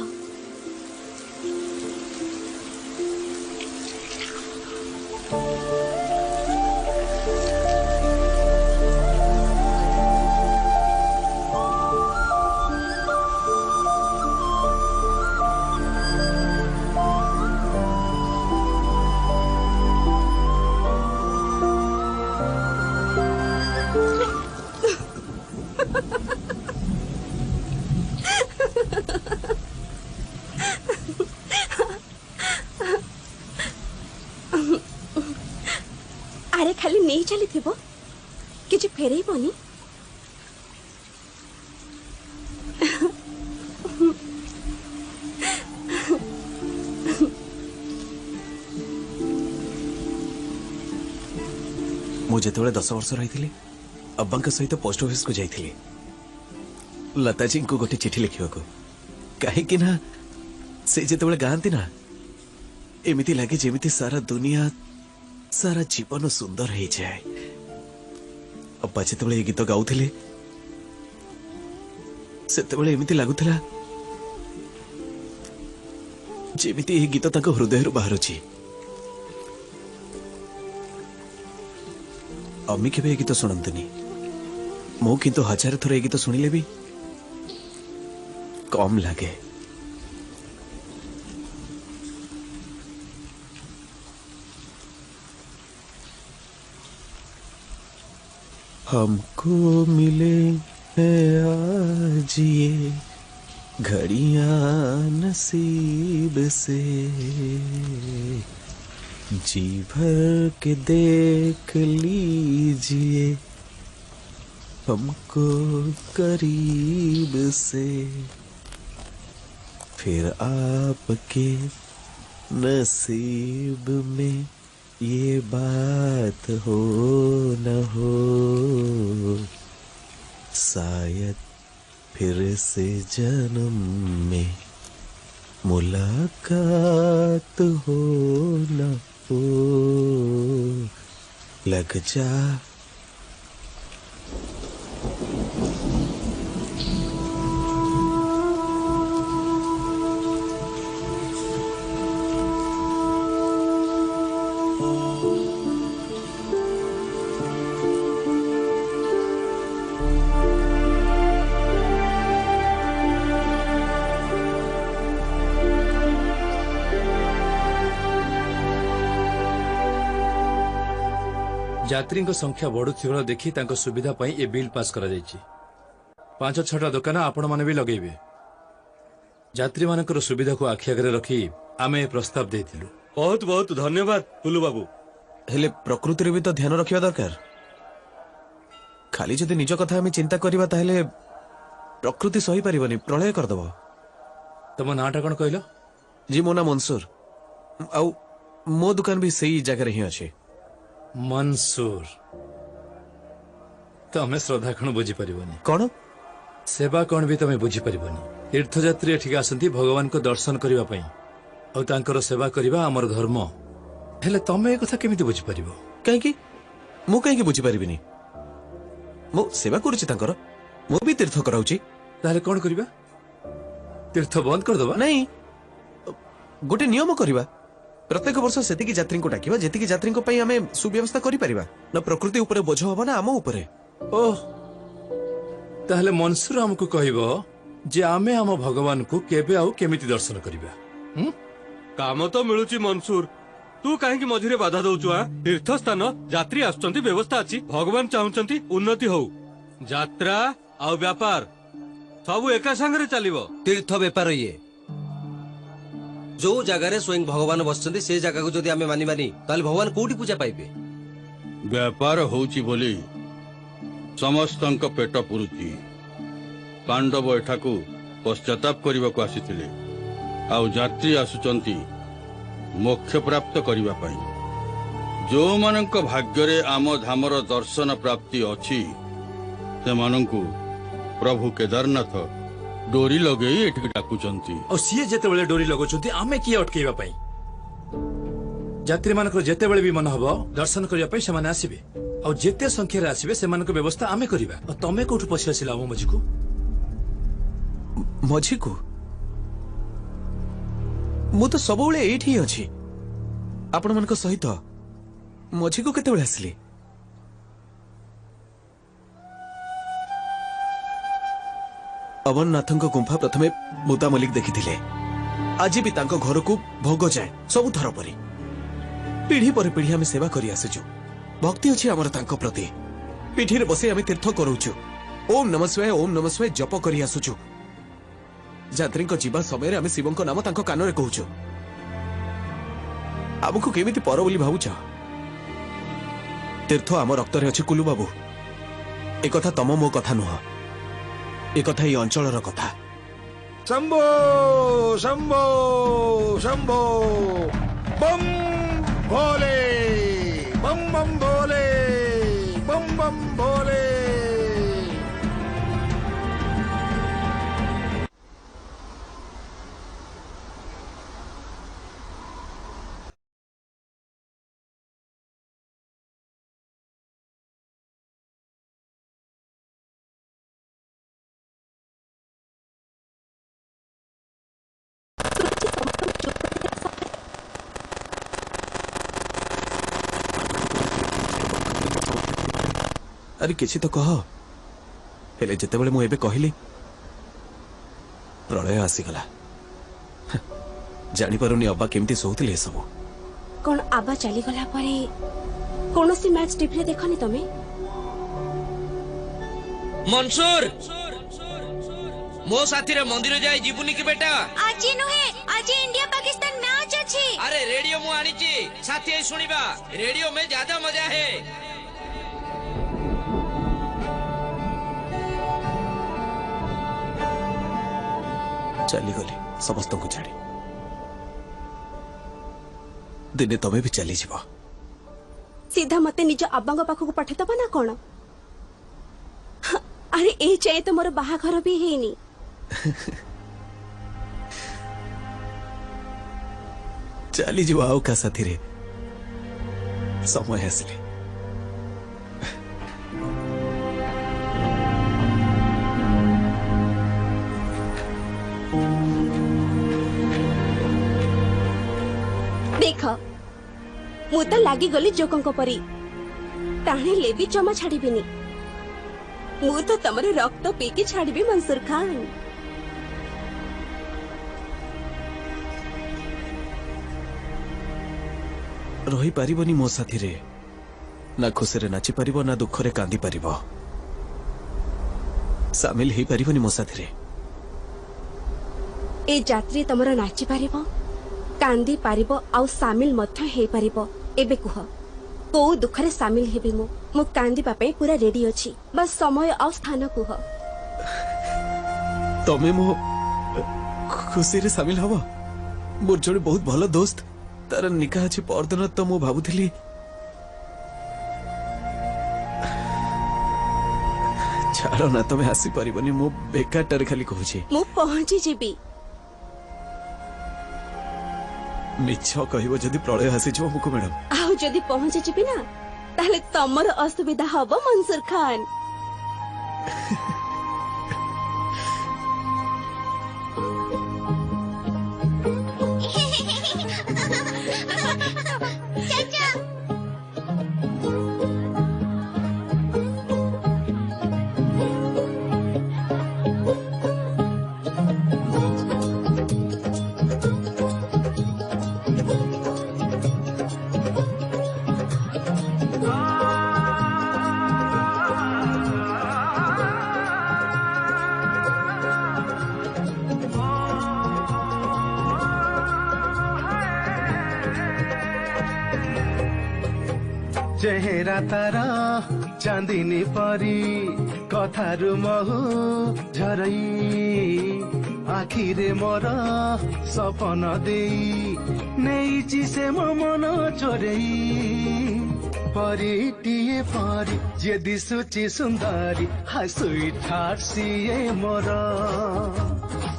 अरे खाली नहीं चली थी वो किसी फेरे ही बनी मुझे तो 10 वर्ष रही अब्बा सहित पोस्ट ऑफिस को जाइए लता जी को गोटे चिठी लिखा कहीं ना से जो गाँति ना एमती लगे जेमिति सारा दुनिया सारा जीवन सुंदर हो जाए अब्बा जो ये गीत गाउले से एमती लगुला जेमिति ये गीत ताको हृदय बाहर अम्मी के ये गीत शुणुनी मु किंतु 1000 थर ये गीत शुणिले भी कम लगे हमको मिले हैं आज ये घड़ियां नसीब से जी भर के देख लीजिए हमको करीब से फिर आपके नसीब में ये बात हो न हो, शायद फिर से जन्म में मुलाकात हो न हो, लग जा। यात्री संख्या बढ़ुथिबार देखि तांको सुविधा पई ए बिल पास करा जायछि। 5-6टा दुकान आपण माने भी लगेबे। यात्री मानकर सुविधा को आखि आगे रखी आमे प्रस्ताव देथिलु। बहुत बहुत धन्यवाद पुलु बाबू। हेले प्रकृति रे भी तो ध्यान रखिया दरकार। खाली जदि निज कथा हमें चिंता करिबा ताहेले प्रकृति सही परिबनी, प्रलय कर दबो। तम नाटा कोन कहलो? जी मो ना मंसूर। आउ मो दुकान भी सही जगह रे ही अछि। मंसूर तमें श्रद्धा कौन बुझी पारिबनी। कौन सेवा कौन भी तमें बुझी पारिबनी। तीर्थयात्री एठिक आसंती भगवान को दर्शन करिबा पई और तांकर सेवा करिबा हमर धर्म। हेले तमे ए कथा केमिति बुझी पारिबो? काहे कि मु काहे कि बुझी पारिबिनी? मु सेवा करूची तांकर, मु भी तीर्थ कराउची। ताले कोन करिबा? तीर्थ बंद कर दबा? नहीं, गोटे नियम करिबा। प्रत्येक वर्ष सेतिकी यात्री को डाकिबा जेतिकी यात्री को पई हमें सुव्यवस्था करि परिबा। न प्रकृति ऊपर बोझ होबा ना आम ऊपर। ओह, ताहले मंसूर हमको कहबो जे आमे हम भगवान को केबे आउ केमिति दर्शन करिबा। काम तो मिलुची मंसूर, तू काहेकि मझिरे बाधा दउछु? तीर्थ स्थान यात्री आछंती, व्यवस्था अछि, भगवान चाहुचंती उन्नति हो। यात्रा आ व्यापार सब एका संगरे चलिबो। तीर्थ व्यापार ये जो जगह स्वयं भगवान बसचंती से जगह को जदि आमे मानि मानि ताले भगवान कोठी पूजा पाइबे? व्यापार होउची बोली समस्तंक पेट पुरुची। पांडव एठाकू पश्चाताप करबाकू आसीथिले, आउ यात्री आसुचंती मोक्ष प्राप्त करबा पई। जो मानक भाग्यरे आम धामर दर्शन प्राप्ति अछि सेमानंकु प्रभु केदारनाथ डोरी लगे एठिक डाकुचंती। और सीए जेतेबेले डोरी लगोचंती आमे किए अटकेबा पई? यात्री मानकर जेतेबेले भी मन हबो दर्शन करिया पई सेमाने आसीबे, और जेते संख्या रे आसीबे सेमानक व्यवस्था आमे करिबा। और तमे कोठु पसी आसिला मो मझी को? मझी को मु तो सबोले एठी अछि आपण मानक सहित। मझी को केतेबेले आसिली? अमरनाथ गुंफा प्रथमे मुता मलिक देखी आज भी तांको घर को भोग जाए सब थर परी। पीढ़ी पर पीढ़ी आम सेवा करी आसुचु। भक्ति अछि हमर तांको प्रति। पीठी रे बसे आम तीर्थ करूचु। ओम नमः शिवाय जप करी आसुचु। यात्री को जीवा समय आम शिव नाम तांको कान रे कहूचु। आमको केमिति पर बोली भावुच? तीर्थ आम रक्त रे अछि कुलु बाबू। ए कथा तम मो कथा नुह, ए कथा ई अंचलर कथा। शंभो शंभो शंभो बम भोले, बम बम भोले, बम बम भोले। अरे किसी तो कह। हेले जेतेबेले मु एबे कहली प्रलय आसीगला। जानी पारुनी अब्बा केमती सोउथिले सब। कोन आबा चली गला परे कोनोसी मैच टीवी रे देखनी तमे? मंसूर मो साथी रे मंदिर जाई जीवनी की बेटा? आज नुहे, आज इंडिया पाकिस्तान मैच अछि। अरे रेडियो मु आनीची, साथी आई सुनिबा। रेडियो में ज्यादा मजा है। चली गली समस्त को छाड़ी। दिने तमे भी चली जीव। सीधा मते निज अब्बांग पाखक पठेदबा ना कौन? अरे ए चाहे तो मोर बाहाघर भी हेनी। चली जीव आउ का साथी रे समय आसले। देख मु तो लागी गली जोकों परी टाणे ले भी जमा छाड़ीबिनी। मु तो तमर रक्त पीकी छाड़बी मंसूर खान। रही पारिबनी मो साथी रे ना खुशी रे नाची पारिबो ना दुख रे कांदी पारिबो। सामिल ही पारिबनी मो साथी रे। ए जात्री तमर नाची पारिबो कांदी पारिबो आउ सामिल मध्य हे पारिबो। एबे कुह को दुख रे सामिल हेबी मु कांदी पापे पूरा रेडी अछि। बस समय आ स्थान कुह। तमे मो खुशी रे सामिल हबो। मोर जड़े बहुत भलो दोस्त तार निकाह अछि परदिन तो मु भाबुथिली छाड़ो ना तमे आसी पारिबनी मु बेकारटारे खाली कहूछि। मु पहुंची जीबी। मिछ कहबो जदी प्रलय आसी जो मुको मैडम। आउ जदी पहुंची जीबी ना ताहले तमर असुविधा हबो मंसूर खान। चेहरा तारा चांदिनी परी कथारु महु झरई आखिरे मोर सपन देई नेइची से मन चोरई परीटिए परी जे दिसुची सुंदरी हाय स्वीट हार्ट सीए मोर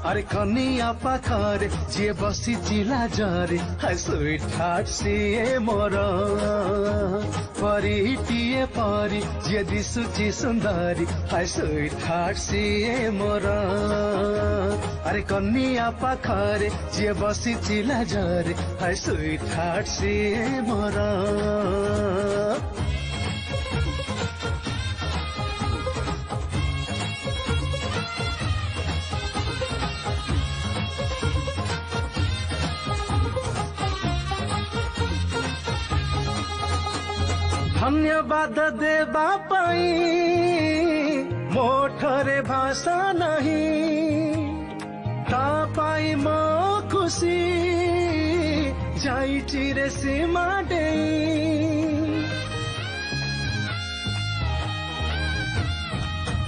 अरे कनिया पाखरे जे बसी चिला जरे हाय स्वीट हार्ट सीए मोर परीटिए परी जे दिसुची सुंदरी हाय स्वीट हार्ट सीए मोर अरे कनिया पाखरे जे बसी चिला जरे हाय स्वीट हार्ट सीए मोर धन्यवाद देवा पाई मोठरे भाषा नहीं ता पाई मो खुशी जाइची रे सीमा देई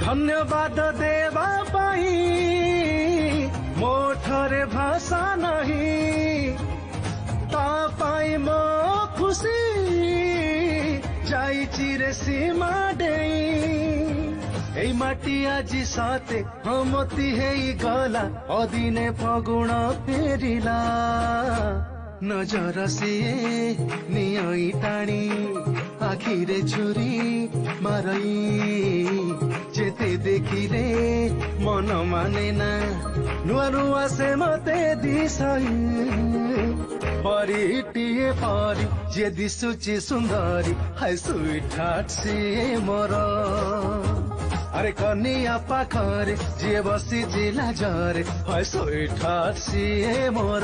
धन्यवाद देवा पाई मोठरे भाषा नहीं ता पाई मो खुशी जाइची रे सीमा देई माटी आजी साथे हमती हेई गला अदिने फगुण फेरिला नजर सिए नियई टाणी आखिरे छुरी मारई जेते देखिले मन माने ना नुआ नुआ से मते दिसई परीटिए परी जे दिसुची सुंदरी हाय स्वीट हार्ट सीए मोर अरे कनिया पाखरे जे बसी जिला जरे हाय स्वीट हार्ट सीए मोर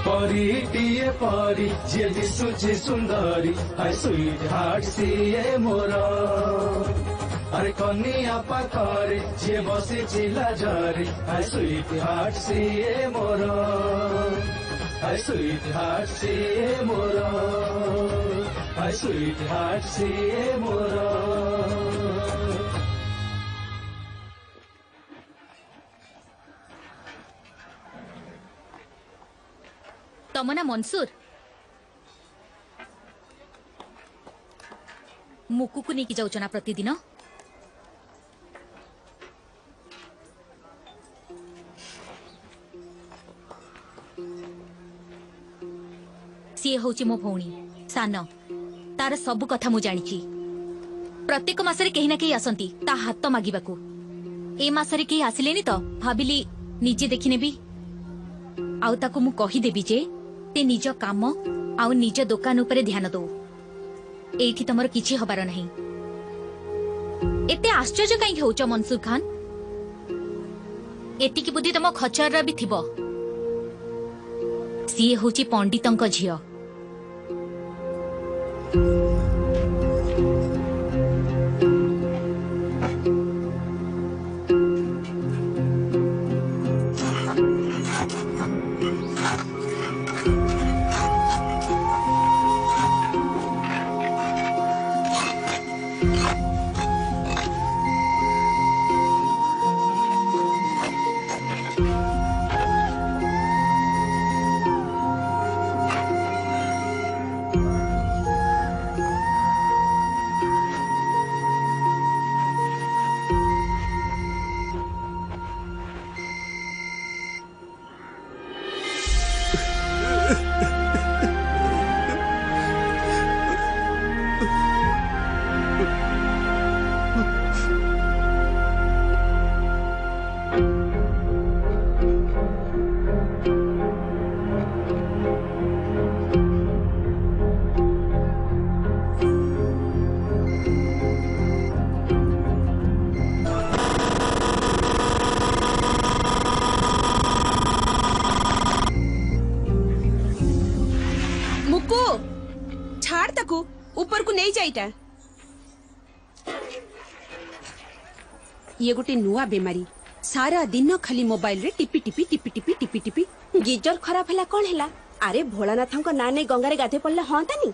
परीटिए परी जे दिसुची सुंदरी हाय स्वीट हार्ट सीए मोर अरे कनिया पाखरे जे बसी चिला जरे हाय स्वीट हार्ट सीए मोर हाय स्वीट हार्ट सीए मोर हाय स्वीट हार्ट सीए मोरा। ତମ ନା ମନସୁର? ମୁକୁକୁ ନେଇକି ଯାଉଛ ନା ପ୍ରତିଦିନ? ସିଏ ହଉଛି ମୋ ଭଉଣୀ ସାନ। ତାର ସବୁ କଥା ମୁଁ ଜାଣିଛି। ପ୍ରତ୍ୟେକ ମାସରେ କେହି ନା କେହି ଆସନ୍ତି ତା ହାତ ମାଗିବାକୁ। ଏ ମାସରେ କେହି ଆସିଲେନି ତ ଭାବିଲି ନିଜେ ଦେଖିନେବି। ଆଉ ତାକୁ ମୁଁ କହିଦେବି ଯେ ते निज काम आउ निज दुकान उपरे ध्यान दो। एठी तमर किछि हबार नहीं। एते आश्चर्य कहीं होउछ मंसूर खान? एति की बुद्धि तम खचर भी थिबो। सीए होची पंडितंक झियो। छाड़ तक ऊपर को नहीं जाइटा। ये गोटे नुआ बेमारी सारा दिन खाली मोबाइल रे टिपी टिपी टिपी टिपी टिपी टिपी गिजर खराब हैला कौन हैला? अरे भोलानाथ को ना नहीं गंगारे गाधे पड़ला हंतानी।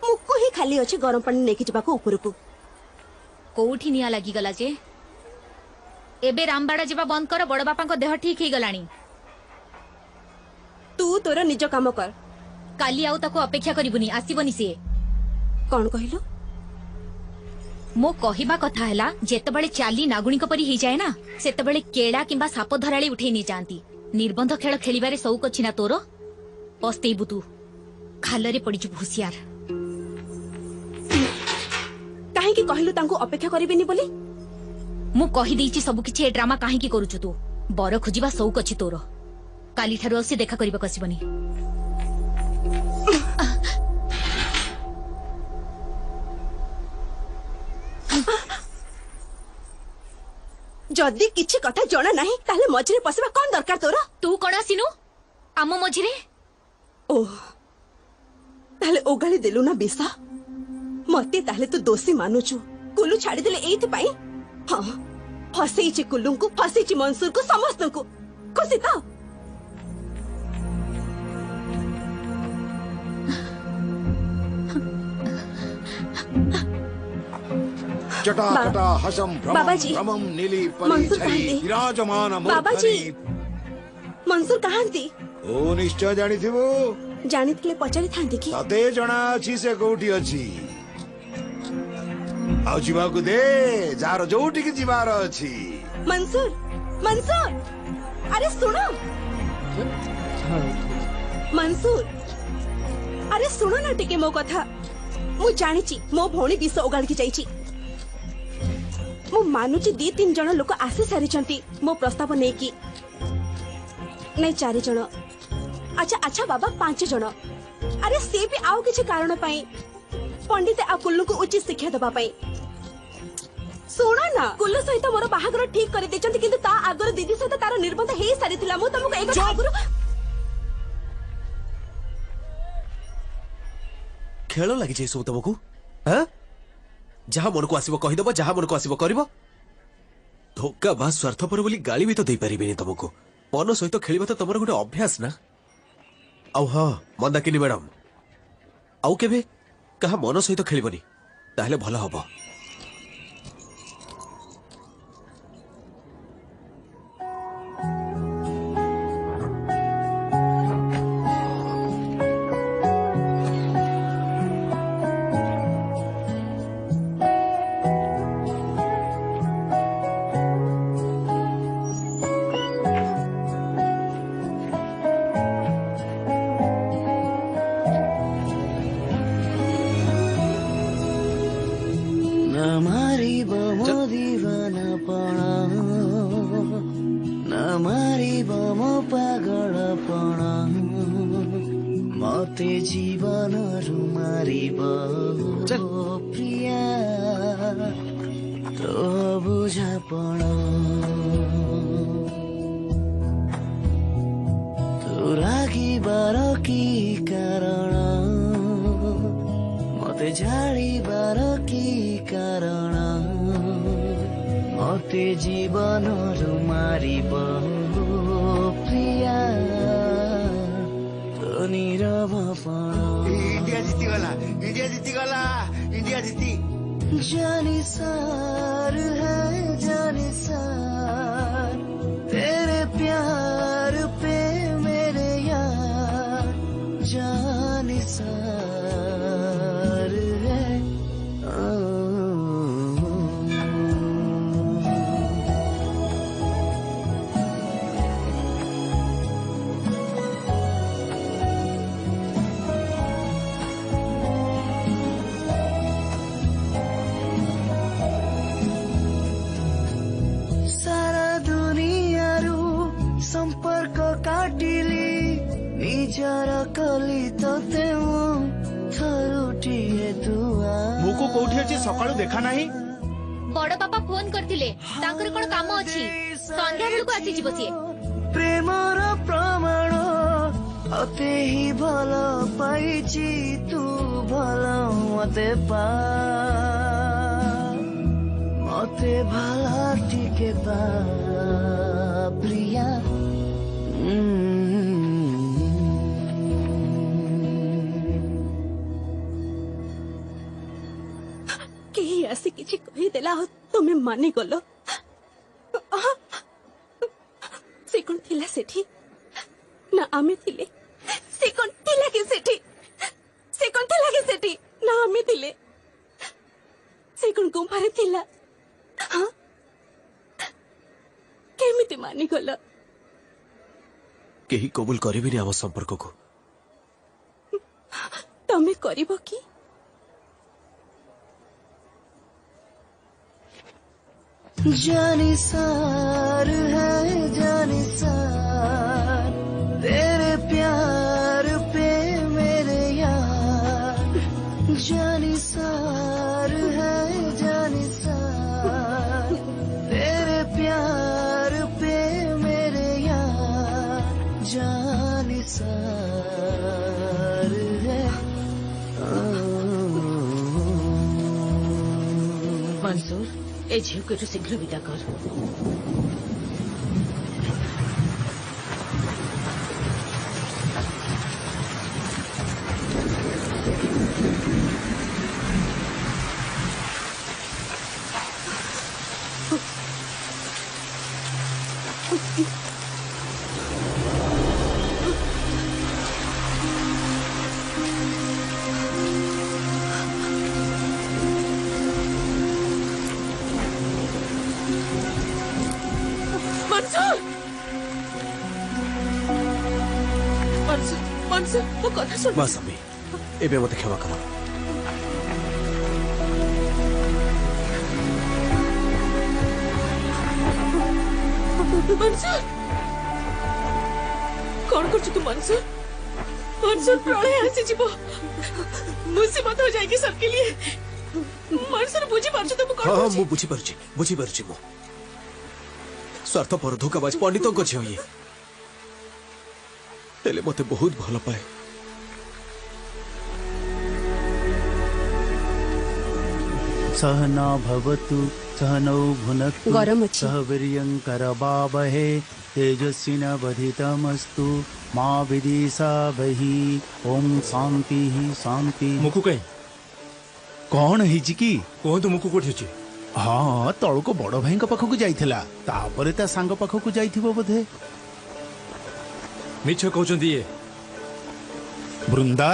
मुक्को ही खाली अच्छे गरम पानी लेके जाबाको ऊपर को। कोठी निया लागी गला जे? एबे रामबाड़ा जीवा बंद कर। बड़ बापा को देह ठीक ही गलानी। तू तोर निज काम कर। काली आउ ताको अपेक्षा करिबुनी। आसीबनी से कौन कहिलो? मो कहिबा कथा हैला जेतबेले चाली नागुणी को परी ही जाए ना सेतबेले केड़ा किंबा साप धराली उठे नहीं जाती। निर्बंध खेल खेलिबारे सौक अछि ना तोर? पस्तेइबु तू। खालरे पड़ी जु हुसियार। काहे की कहिलु तांको अपेक्षा करिबेनी बोली? मु कहि देइछि सब किछि। ए ड्रामा काहे की करूछु तू? बर खुजिबा सौक अछि तोर। काली ठारो से देखा करिबा कसिबनी। जदी किछि कथा जणा नाही ताले मझिरे पसिबा कोन दरकार तोर? तू कोन आसिनु आम मझिरे? ओह ताले ओगाली देलु ना बिसा। मते ताले तू दोषी मानुछु। कुल्लू छाड़ी देले एथि पई। हां फसेइछि कुल्लू को, फसेइछि मंसूर को, समस्त को। खुशी तो जटाकटा हसम बाबाजी, भ्रमम नीली मंसूर परिछई कहाँ विराजमान बाबाजी मूर्धनि। मंसूर कहाँ थी? ओ निश्चय जानिथिबो। जानिथिले पचारि थांती कि? तते जणा अछि से कोठी अछि। आउ जीवाकू दे जार जोठी की जीवार अछि। मंसूर मंसूर अरे सुनो मंसूर अरे सुनो ना टिके मो कथा। मु जानिची मो भौणी विष ओगाल की जाइची। मु मानुची 2-3 जण लोक आसी सारिचंती मो प्रस्ताव नै की। नहीं 4 जण। अच्छा अच्छा बाबा 5 जण। अरे से भी आउ किछि कारण पई पंडित आ कुल्लू को उचित शिक्षा दबा पई। सुनो ना कुल्लू सहित मोर बाहागर ठीक कर देचंती किंतु ता आगर दीदी सहित तार निर्बंध हे सारिथिला। मु तुमको एक आगर खेल लगी जाए सब तुमको। हाँ जहाँ मन को आसब कहीदेव, जहाँ मन को आसब कर। धोखा बा स्वार्थपर बोली गाली भी तो दे पारिबेनी तुमको। मन सहित खेलिबा तो तुमर गोटे अभ्यास ना। आउ हाँ मंदाकिनी मैडम आउ केबे କାହା ମନ ସହିତ ଖେଳିବନି, ତାହେଲେ ଭଲ ହବ। मते जीवन मारिब प्रिया तो बुझापण तू रागिबार की कारण मते झाड़ीबार की कारण मते जीवन मारिब प्रिया इंडिया जीतीगला, इंडिया जीतीगला, इंडिया जीती। जानी सार है जानी सार तेरे प्यार पे मेरे यार जानी सार है। संपर्क काटिली निजर कली तोते थरुटिए दुआ मुको कोठी अछि सकाळु देखा नाही। बड़ पापा फोन करथिले तांकर कोन काम अछि संध्या बेलको आसी जिवो सिए। प्रेमर प्रमाण अते ही भल पाइछि तू भल मते पा मते भला टिके पा प्रिया। केही आसी किछि कहि देला तुमे मानि गलो। से कोन थिला सेठी ना आमे थिले से कोन थिला के सेठी से कोन थिला के सेठी ना आमे थिले से कोन गुंफारे थिला। हां केमिति मानि गलो। केही कबूल करिबिनी आम संपर्क को। तमे करिबो की जानी सार है जानी सार तेरे प्यार पे मेरे यार जानी सार है जानी सार तेरे प्यार पे मेरे यार जानी सार है। मंसूर ए झील को तो शीघ्र विदा कर। मासामी एबे मते क्षमा कर। मंसूर कौन कर तू मंसूर मंसूर प्रलय आसी जीवो मुसीबत हो जाएगी सबके लिए। मंसूर बुझी पारछ तुम कौन। हां मु बुझी पारछि मु स्वार्थपर धोखाबाज पंडितों को झियो ये तेले मते बहुत भल पाए। सहना भवतु सहनौ भुनक्तु सह वीर्यङ्करवावहै तेजस्विनावधितमस्तु मा विदिशावहि। ओम शांति शांति। मुकु कहीं कौन ହେଇଛି କି କୁହନ୍ତୁ ମୁକୁ କୋଠି ଅଛି ହଁ ତଳକୁ ବଡ ଭାଇଙ୍କ ପାଖକୁ ଯାଇଥିଲା ତାପରେ ତା ସାଙ୍ଗ ପାଖକୁ ଯାଇଥିବ ବୋଧେ ମିଛ କହୁଛନ୍ତି ଇଏ ବୃନ୍ଦା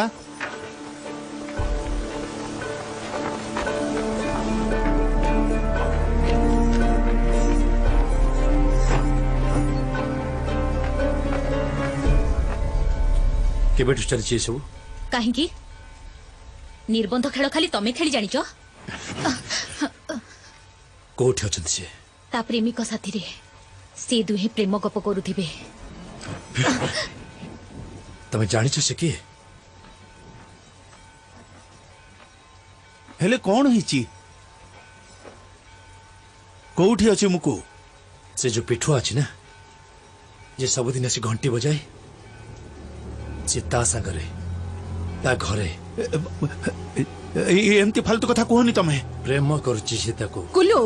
କେବେଠୁ ଚାଲିଛି ଏସବୁ କାହିଁକି ନିର୍ବନ୍ଧ ଖେଳ ଖାଲି ତମେ ଖେଳି ଜାଣିଛ କୋଉଠି ଅଛନ୍ତି ସେ ତା ପ୍ରେମିକ ସାଥିରେ ସେ ଦୁହେଁ ପ୍ରେମ ଗପ କରୁଥିବେ ତମେ ଜାଣିଛ ସେ କିଏ ହେଲେ କଣ ହେଇଛି କୋଉଠି ଅଛି ମୁକୁ ସେ ଯୋଉ ପିଠୁଆ ଅଛି ନା ଯେ ସବୁଦିନ ଆସି ଘଣ୍ଟି ବଜାଏ ସେ ତା ସାଙ୍ଗରେ ତା ଘରେ ଏମିତି ଫାଲତୁ କଥା କୁହନି ତମେ ପ୍ରେମ କରୁଛି ସେ ତାକୁ କୁଲୁ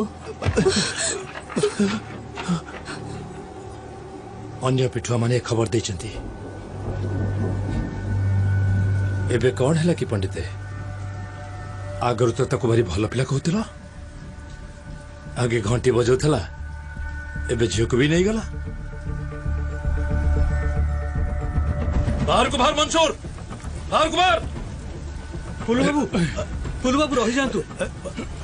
ଅନ୍ୟ ପିଠୁଆ ମାନେ ଖବର ଦେଇଛନ୍ତି ଏବେ କଣ ହେଲା କି ପଣ୍ଡିତେ ଆଗରୁ ତ ତାକୁ ଭାରି ଭଲ ପିଲା କହୁଥିଲ ଆଗେ ଘଣ୍ଟି ବଜାଉଥିଲା ଏବେ ଝିଅକୁ ବି ନେଇଗଲା ବାହାରକୁ ବାହାର ମନସୁର ବାହାରକୁ ବାହାର ଫୁଲୁ ବାବୁ ରହିଯାଆନ୍ତୁ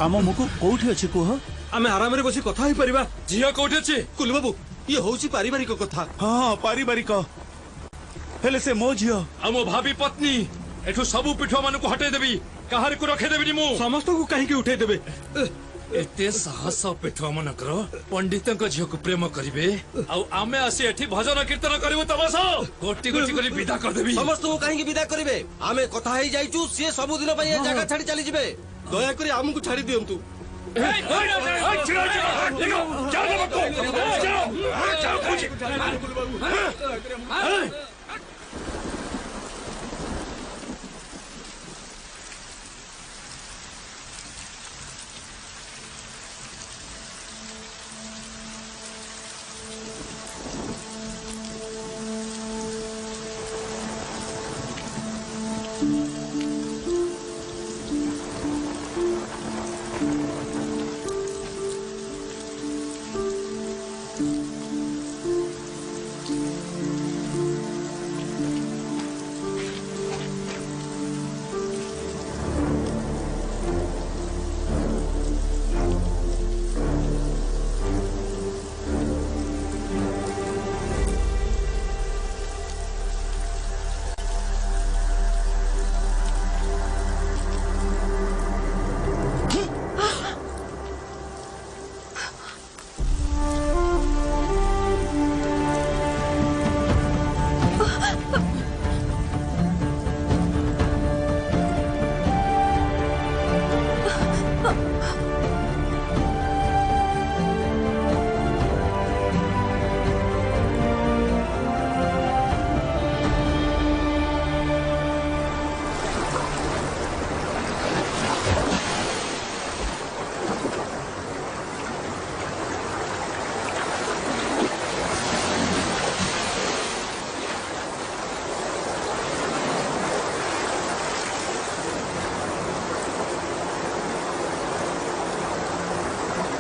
ଆମ ମୁକୁ କୋଉଠି ଅଛି କୁହ ଆମେ ଆରାମରେ ବସି କଥା ହେଇପାରିବା ଝିଅ କୋଉଠି ଅଛି କୁଲୁ ବାବୁ ଇଏ ହଉଛି ପାରିବାରିକ କଥା ହଁ ପାରିବାରିକ ହେଲେ ସେ ମୋ ଝିଅ ଆଉ ମୋ ଭାବି ପତ୍ନୀ ଏଠୁ ସବୁ ପିଠୁଆ ମାନଙ୍କୁ ହଟେଇ ଦେବି କାହାରିକୁ ରଖେଇଦେବିନି ମୁଁ ସମସ୍ତଙ୍କୁ କାହିଁକି ଉଠେଇଦେବେ ଏତେ ସାହସ ପିଠୁଆ ମାନଙ୍କର ପଣ୍ଡିତଙ୍କ ଝିଅକୁ ପ୍ରେମ କରିବେ ଆଉ ଆମେ ଆସି ଏଠି ଭଜନ କୀର୍ତ୍ତନ କରିବୁ ତମ ସହ ଗୋଟି ଗୋଟି କରି ବିଦା କରିଦେବି ସମସ୍ତଙ୍କୁ କାହିଁକି ବିଦା କରିବେ ଆମେ କଥା ହେଇଯାଇଛୁ ସିଏ ସବୁଦିନ ପାଇଁ ଏ ଜାଗା ଛାଡି ଚାଲିଯିବେ ଦୟାକରି ଆମକୁ ଛାଡି ଦିଅନ୍ତୁ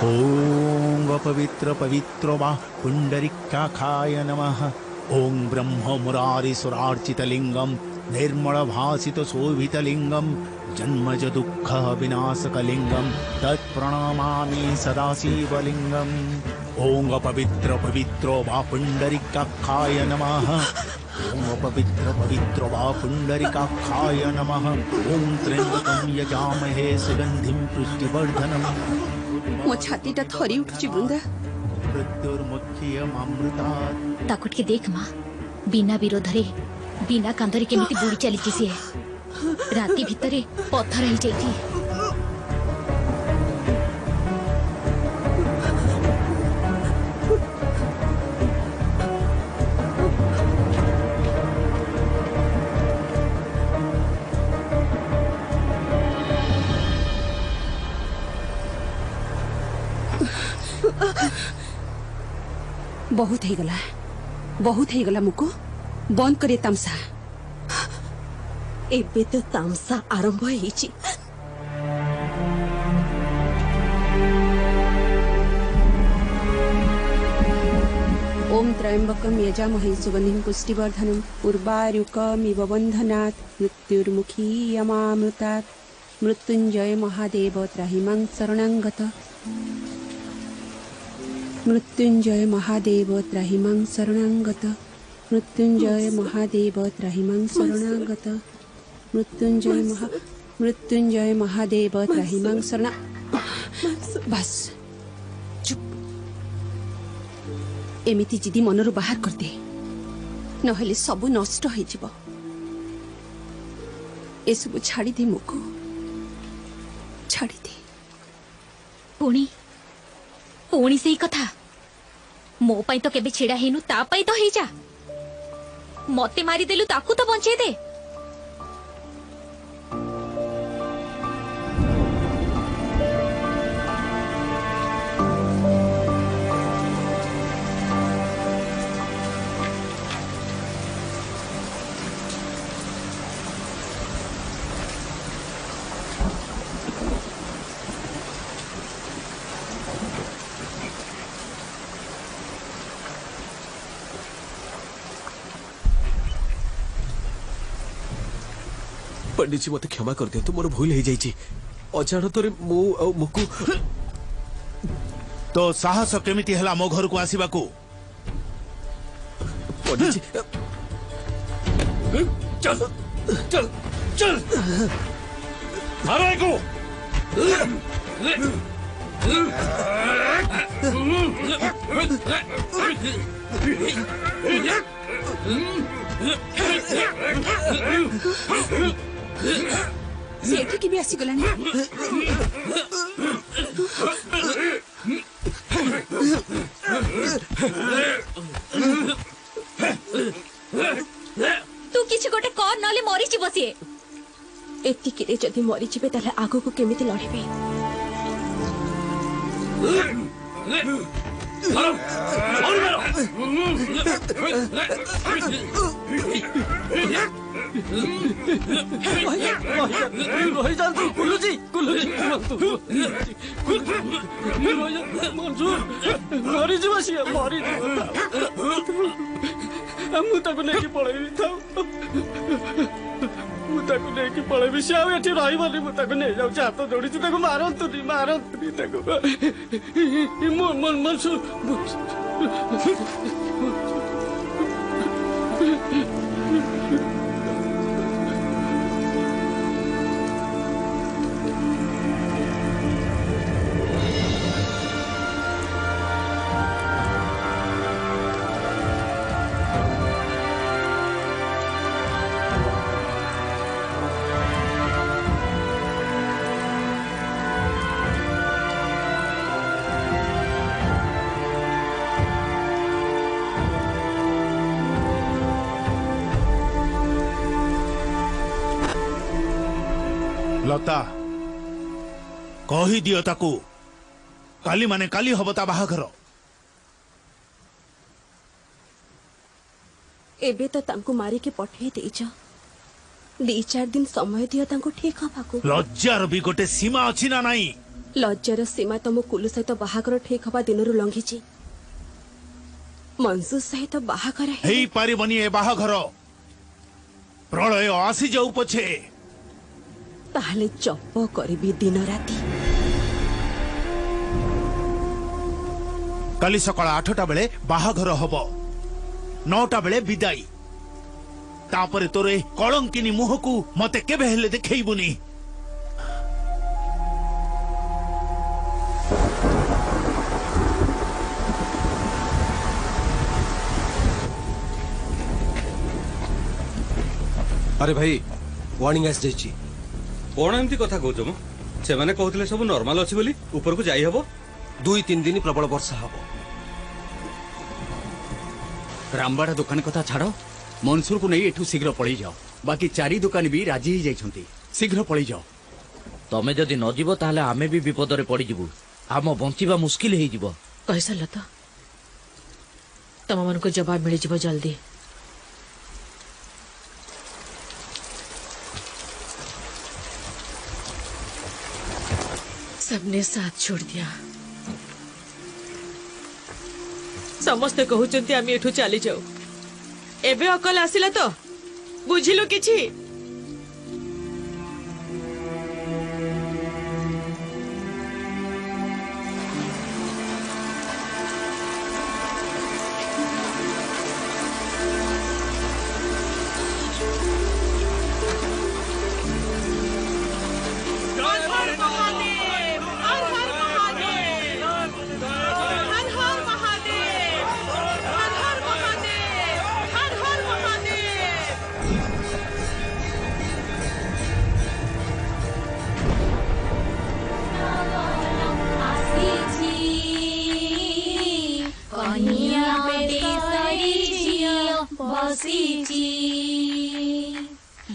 ओम पवित्र पवित्र वा पुंडरीकाक्षाय नमः ओम ब्रह्म मुरारी सुरार्चितलिंगम निर्मल भासित शोभितलिंगम जन्मज दुःख विनाशकलिंगम तत्प्रणमामि सदाशिवलिंगम ओम पवित्र पवित्र वा पुंडरीकाक्षाय नमः ओम पवित्र पवित्र वा पुंडरीकाक्षाय नमः ओम त्र्यंबकं यजामहे सुगंधिं पुष्टिवर्धनम् मो छातीटा थरी उठुची वृंदा ताकु ଟିକେ देख माँ बिना विरोधरे बिना कांधरे केमिति बुड़ी चली सी राति भितरे पत्थर ही जाइए बहुत ही गला मुको बंद करे तमसा एबे तो तामसा आरंभ होईची त्र्यंबकम यजामहे सुगंधिं पुष्टिवर्धनम उर्वारुकमिव बन्धनात् मृत्युर्मुखी यमामृतात् मृत्युंजय महादेव त्राहिमां शरणं गत मृत्युंजय महादेव त्राहिमां शरणं गत मृत्युंजय महादेव त्राहिमां शरणं गत मृत्युंजय महादेव त्राहिमां शरण। बस चुप एमिति जिदी मनरु बाहर करदे नहेले सबु नष्ट हो जिवो ए सब छाड़ी दे मुको छाड़ी दे पुणी पुणी सेही कथा मो पाई तो केबे छेड़ा हेनु ता पाई तो हे जा मते मारी देलु ताकू तो बंचे दे। पंडित जी मत क्षमा कर दिया मोर भूल हो जाइए अजाणत मुकु तो साहस केमिति हला मो घर को आसीबा को पंडित जी चल चल चल मारो को सेठी की भी आसी गलानी तू किछि गोटे कर नले मरि छी बसिए एतिकी रे जदी मरि जिबे ताले आगो को केमिति लड़िबे पलैबी से आठी रही मुझे नहीं जाऊँ हाथ जोड़ी मारतुनी मारतुनी लता कही दियो ताकू काली माने काली हबता बाहाघर एबे तो तांको मारी के पठे देछ 2-4 दिन समय दियो तांको ठीक हबाकू लज्जार भी गोटे सीमा अछि ना नाही लज्जार सीमा तो मो कुलु सहित बाहाघर ठीक हबा दिनरु लंघिची मंसू सहित बाहाघर हेई पारिबनी ए बाहाघर प्रलय आसी जाऊ पछे ताहले चप करबी दिन राती काली सकाळ 8टा बेले बाहाघर हब 9टा बेले विदाई तापरे तोरे कलंकिनी मुह को मते केबे हेले देखैबुनी अरे भाई वार्निंग आस जाइछि कौन एमती कथा कहूच मो से माने कहथिले सब नॉर्मल अछि बोली ऊपर को जाई हबो 2-3 दिन प्रबल वर्षा हबो रामबाड़ा दुकान कथा छाड़ मनसूर को नहीं एठू शीघ्र पळी जाओ बाकी 4 दुकान भी राजी ही जाइछंती शीघ्र पळी जाओ तमे जदि न जीवो ताहले आमे भी विपद रे पड़ी जिवु आम बंचिबा मुश्किल हे जिवो कैसा लता तम मन को जवाब मिल जिवो जल्दी सबने साथ छोड़ दिया समस्ते कहउचंती आमी एठू चली जाऊ एबे अकल आसिला तो बुझिलु किछि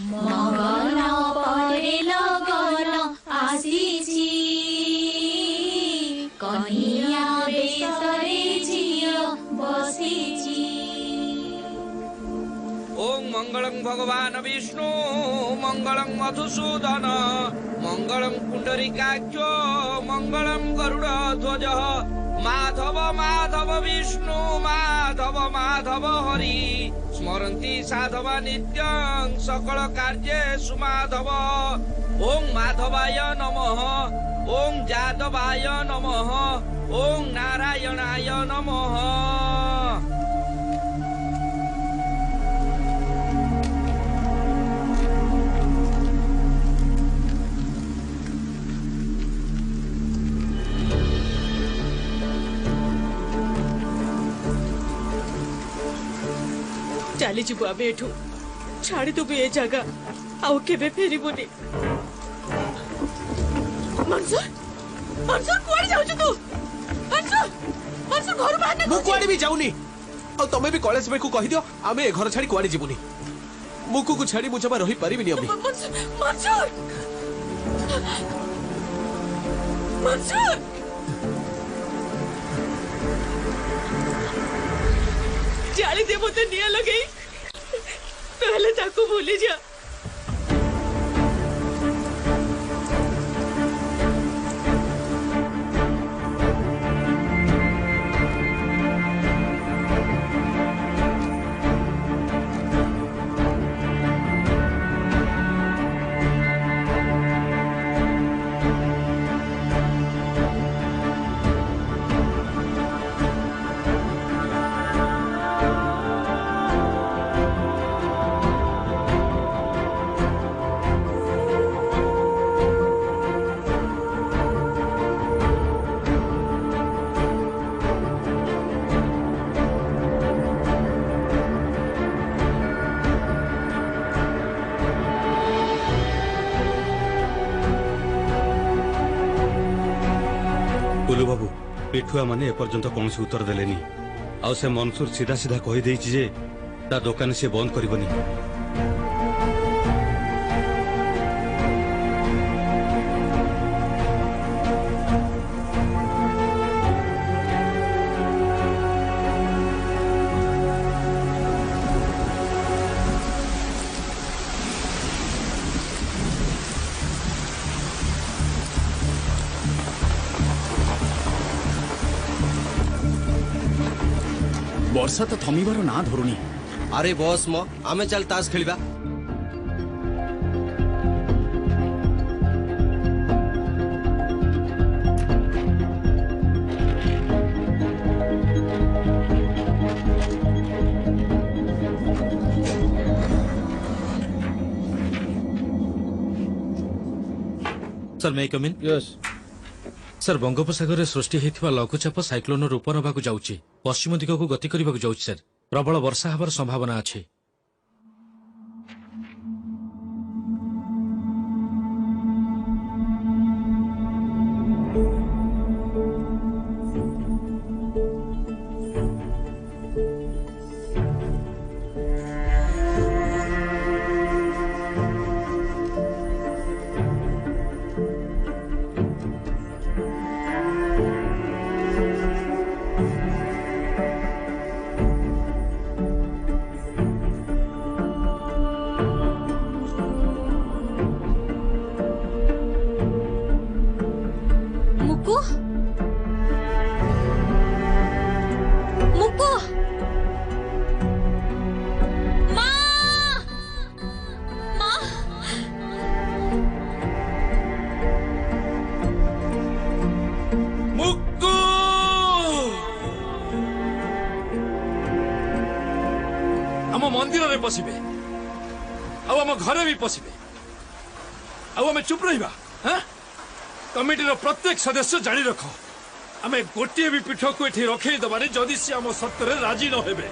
मगन परे लगन आसीची कनिया बेसरे झियो बसीची। ओम मंगलम भगवान विष्णु मंगलम मधुसूदन मंगलम पुंडरीकाक्ष मंगलम गरुड़ ध्वज माधव माधव विष्णु माधव माधव हरि स्मरन्ति साधवा नित्यं सकल कार्येषु माधव। ओम माधवाय नमः ओम जादवाय नमः ओम नारायणाय नमः। चली जीवु आमे एठू छाड़ी देबु ए जगह आउ केबे फेरिबुनी। मंसूर मंसूर कुआडे जाउछु तू? मंसूर मंसूर घर बाहर ना मु कुआडे भी जाउनी और तमे भी कॉलेज में को कहि दियो आमे ए घर छाड़ी कुआडे जीवुनी। मुकु को छाड़ी मु जमा रही परिबिनी अभी। मंसूर मंसूर मंसूर जाली दे मते निया लगई पहले ताको भूली जा। बुलू बाबू पिठुआ माने एपर्यंत कौन उत्तर देलेनी आउ से मनसूर सीधा सीधा कही देइछि जे ता दुकान से बंद करबनी। वर्षा तो थमिबार ना धरुनी। अरे बॉस म आमे चल ताश खेलिबा। सर मैं कम इन? यस सर बंगोपसागर सृष्टि होइथिबा लघुचाप साइक्लोन रूप नबाकू जाउछि पश्चिम दिग को गति करबाकू जाउछि सर प्रबल वर्षा हबार संभावना अछि। मुकु मुकु पशिबे आम घरे भी पशिबे आम चुप रहा हाँ कमिटीर प्रत्येक सदस्य जानी रख आम गोटे भी पीठ को ये रखे दबानी जदि सी आम सत्तर राजी न हेबे।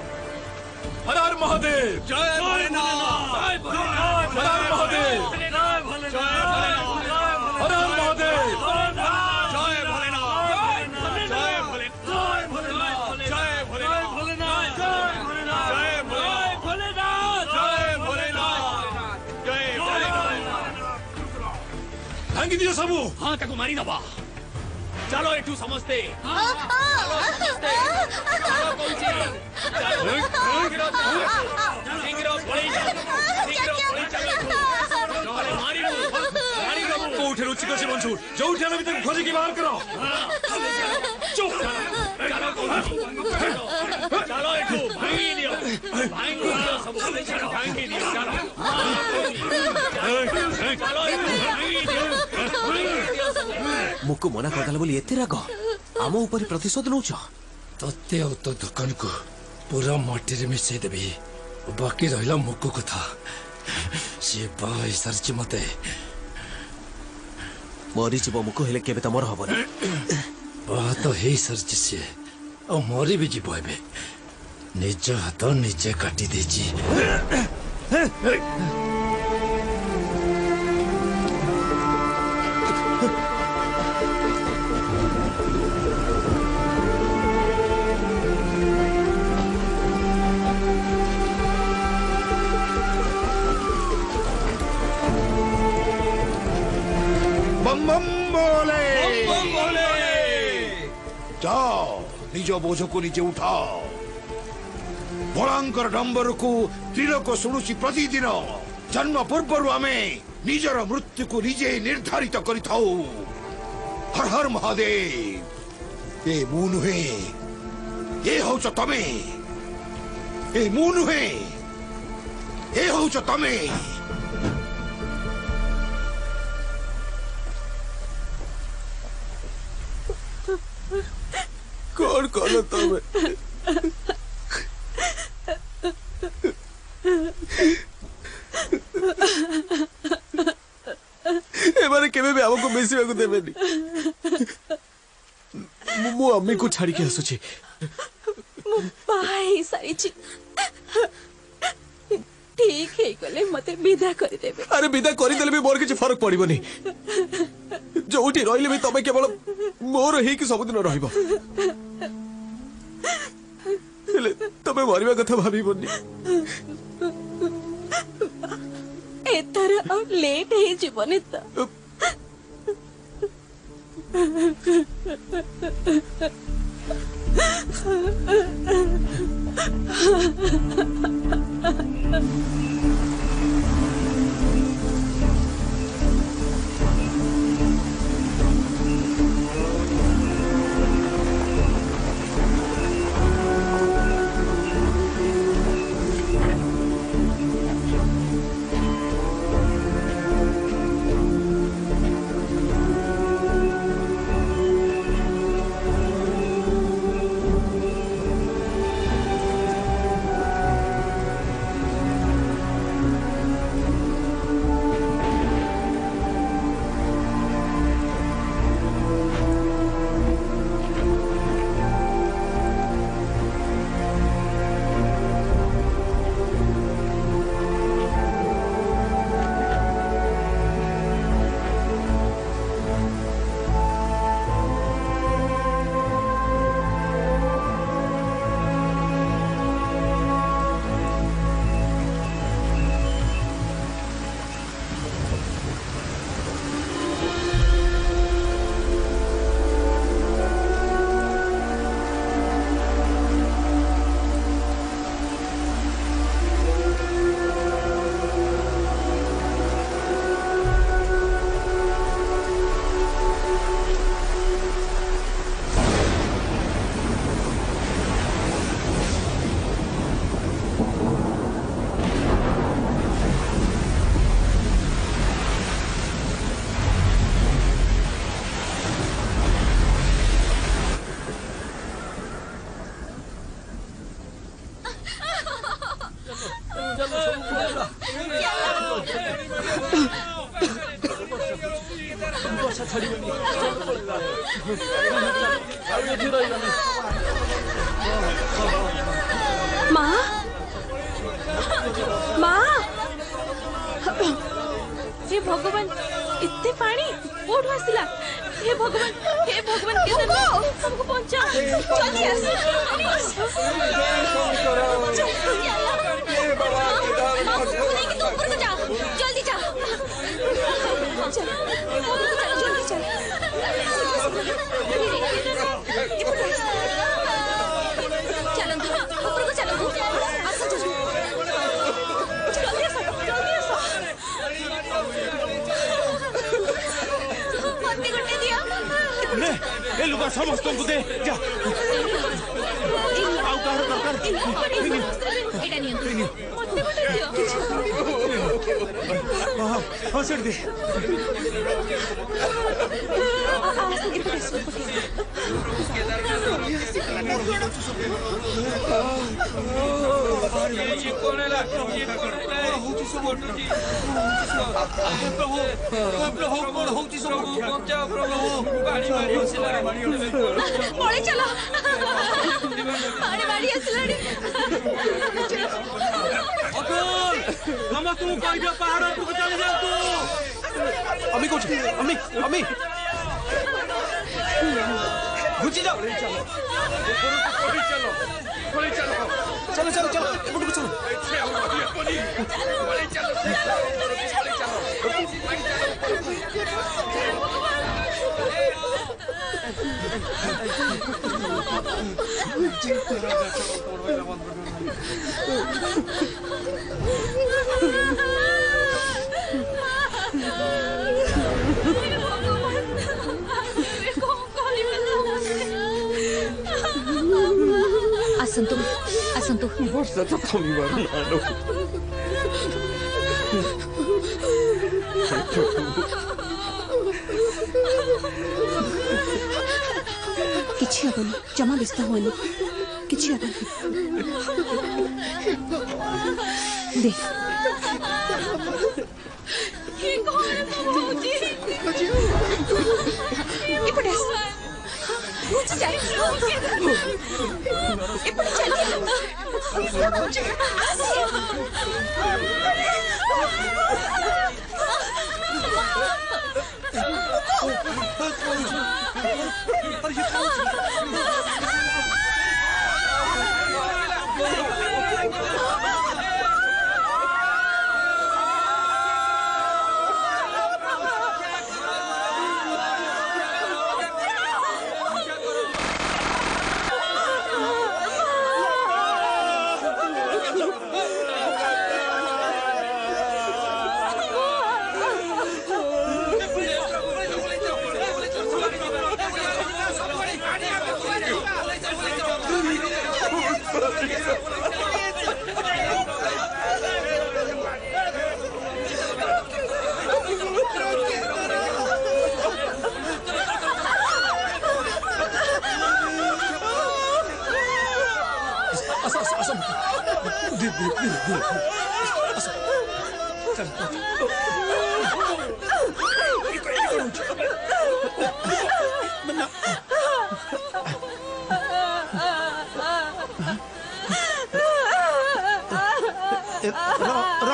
हर हर महादेव जय भोलेनाथ हर हर महादेव हर हर महादेव जय भोलेनाथ जय भोलेनाथ जय भोलेनाथ जय भोलेनाथ जय भोलेनाथ जय भोलेनाथ भांगी दियो सबू हाँ ताको मारी दबा चलो एठू समझते कोठे रुचि कर बंशु जो भी खोजी की बाहर करो चुप चलो एठू भांगी दियो सब भांगी दियो चलो मुको मना करदेला बोली एते राग आम ऊपर प्रतिशोध नौछ तत्ते और तो दुकान को पूरा माटी रे मिसई देबी बाकी रहिला मुको कथा से बाई सरची मते मरी जीव मुको हेले केबे तमर हबनी बात तो हे सरची से और मरी भी जीव एबे निज हाथ निजे काटी देजी जाओ निज बोझ को निजे उठाओ भोलांकर डंबर को त्रिलोक शुणुची प्रतिदिन जन्म पूर्व आमे निजर मृत्यु को निजे निर्धारित करि थाऊ। हर हर महादेव ए मु नुहे ए होच तमे ए मु नुहे ए होच तमे कौन कौन तमे एबारे केबे भी हमको बेसीबा को देबेनी मु अम्मी को छाड़ी के हसुची मु भाई सारी छी ठीक है गले मते विदा कर देबे। अरे विदा करि देले भी मोर किछ फरक पड़िबनी जोठी रहिले भी तमे केवल मोर हे कि सब दिन रहइबो हेले तमे मरिबा कथा भाबिबनी एथर और लेट है जीवन त माँ माँ हे भगवान इतने पानी कोठू आसिला हे भगवान हमको पहुंचा जल्दी आस ऊपर को जाओ जल्दी जाओ जल्दी चल चलो ऊपर को चलो ने ए लुगा समस्त को दे जा आउ कार दरकार एटा नियंत्रण मते गोटे दियो हां सेट दे पळे चलो पानी मारी आसलाडी अतुल हम तू कहिबे पहाड़ ऊपर चले जा तू अम्मी कुछ अम्मी घुसी जाओ चलो चलो चलो एपट को चलो आसंतु वर्षा तो कमिबार नालो किछि हबनी जमा व्यस्त होनी किछि हबनी देख ये कौन होची इपटे पूछ जाए इपटे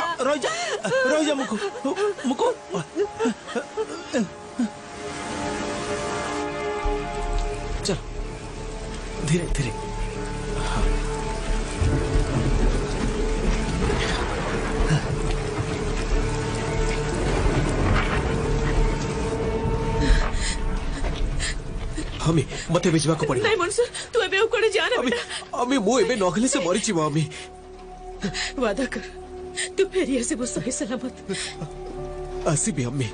रोजा मुको मुको चल धीरे धीरे हमी मते बेचबा को पड़ी नहीं मनसुर तू एबे कोडे जा रे बेटा अम्मी मु एबे नगले से मरी छी अम्मी वादा कर तू फेरी ऐसे वो सही सलामत आसी भी अम्मी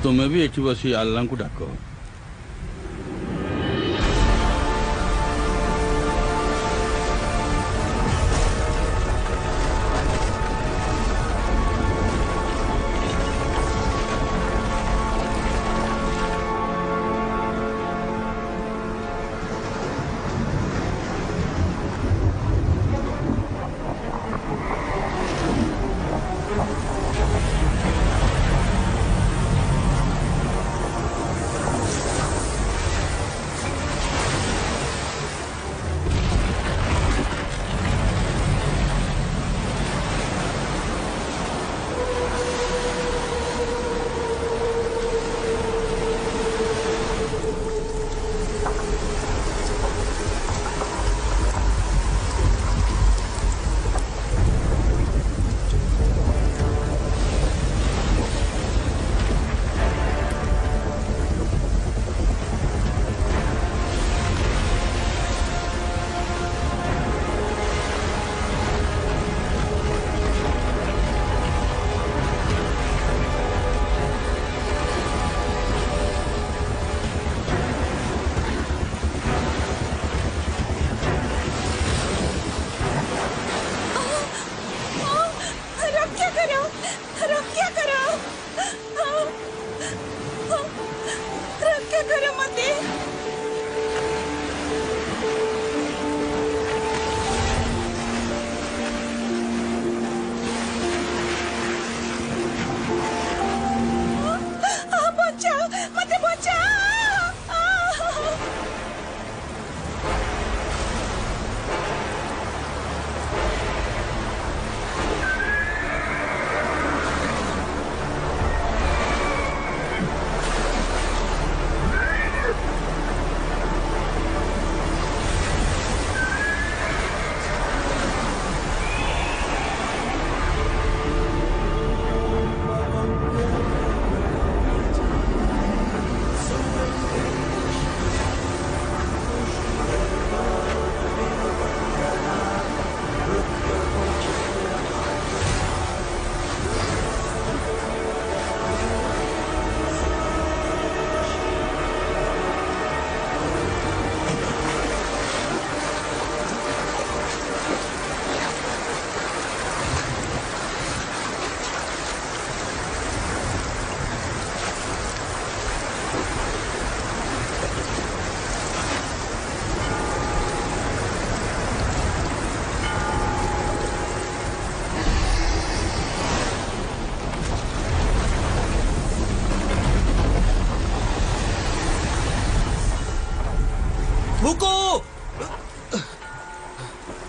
तुम्हें भी एठी बसी अल्लाह को डाक।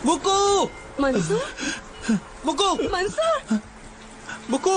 मुक्कू मंसूर मुक्कू मंसूर मुक्कू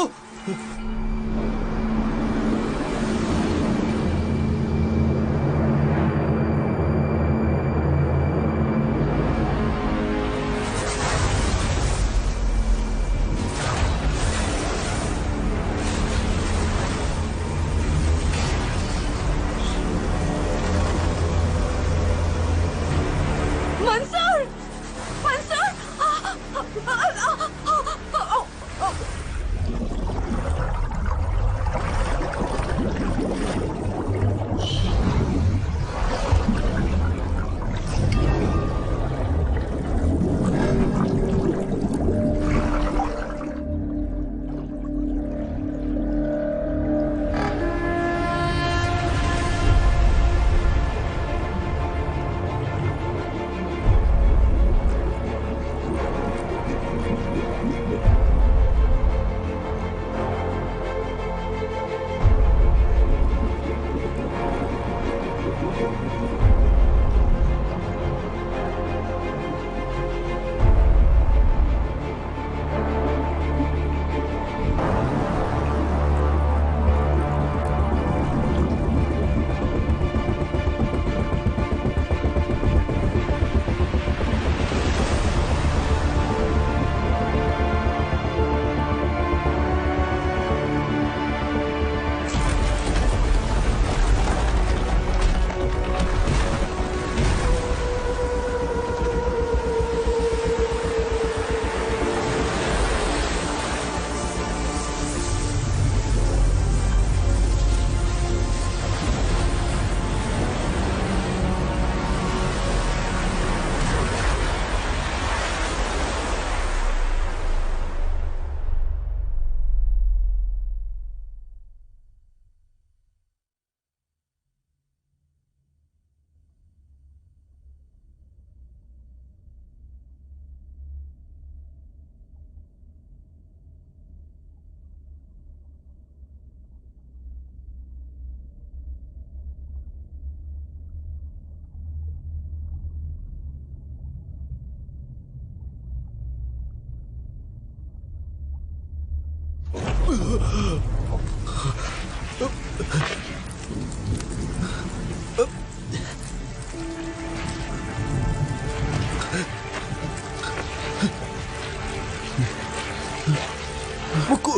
मुक्कू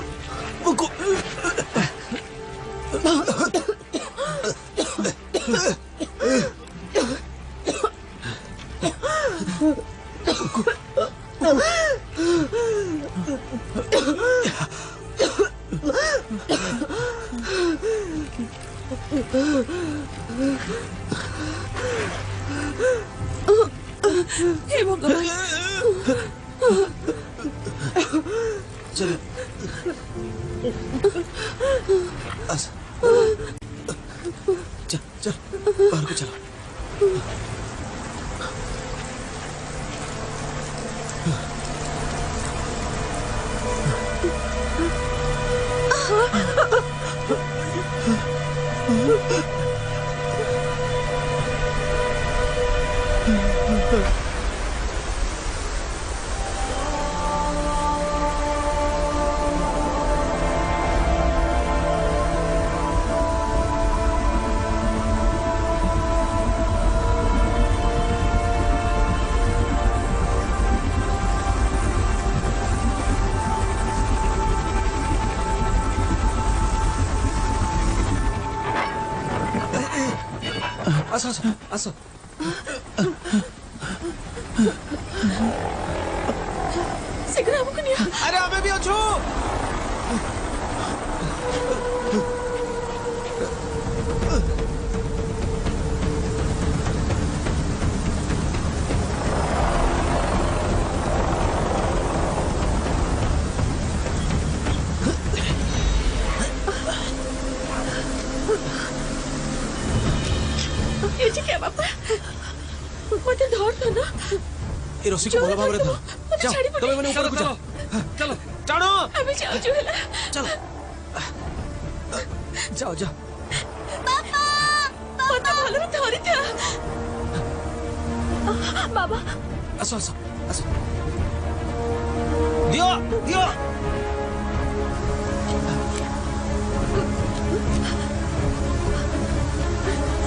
मुक्कू हे भगवान चलो चल चल बाहर को चलो आसो आसो आसो शीघ्र हमको नहीं अरे हमें भी अच्छो ये जी क्या बापा मत धर तो ना ए रसी को भलो भाव रे धर जाओ तमे माने ऊपर को जाओ चलो टाणो अबे जाओ जो है चलो जाओ जाओ पापा मत भलो धरी था बाबा आसो आसो आसो दियो दियो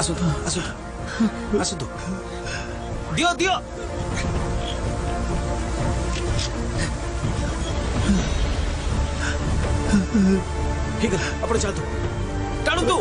आसो आसो आसो तो दियो दियो ठीक है अपने चल तू टाणू तू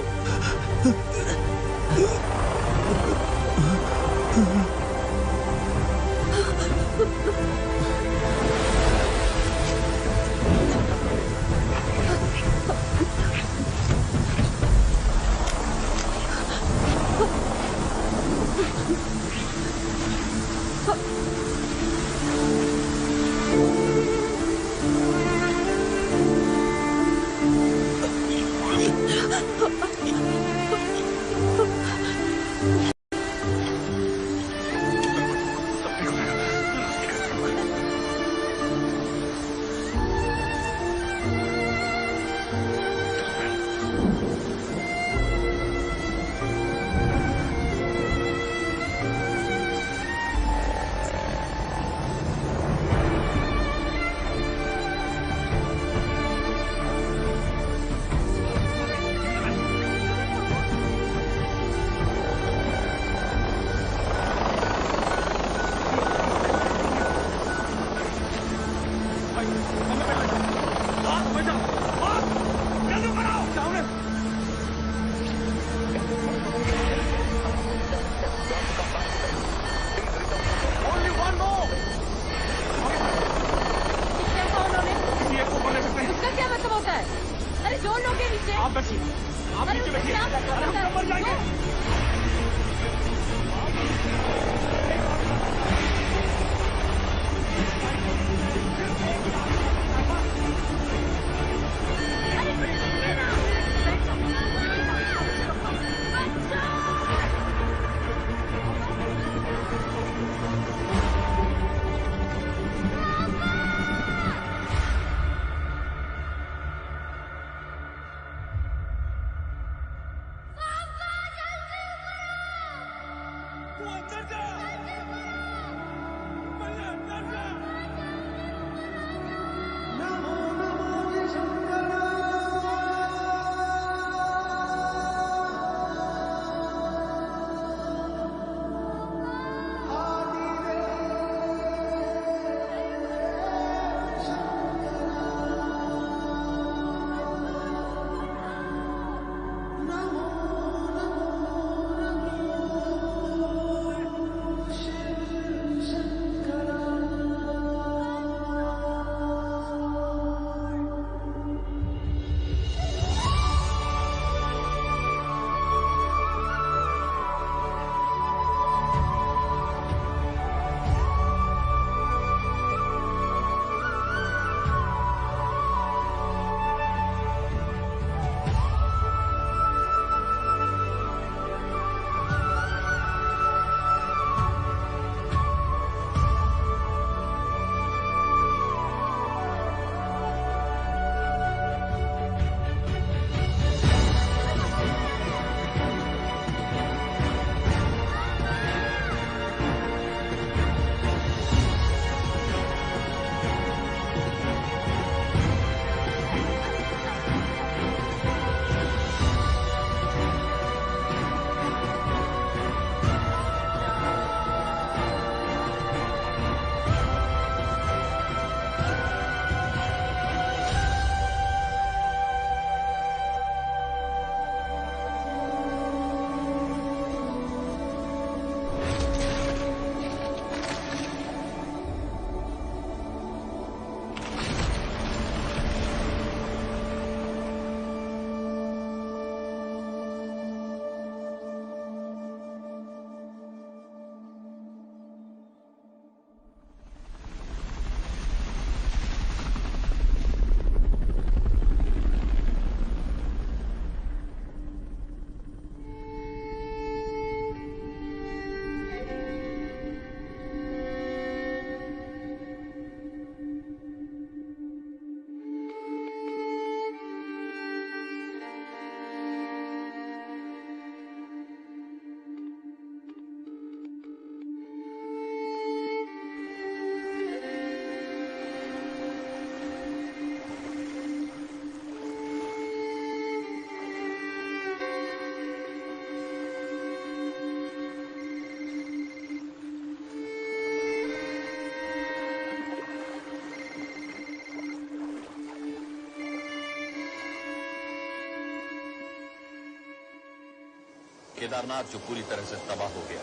केदारनाथ जो पूरी तरह से तबाह हो गया।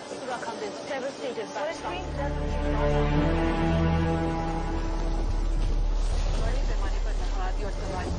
बड़े पैमाने पर नफाद और तबाही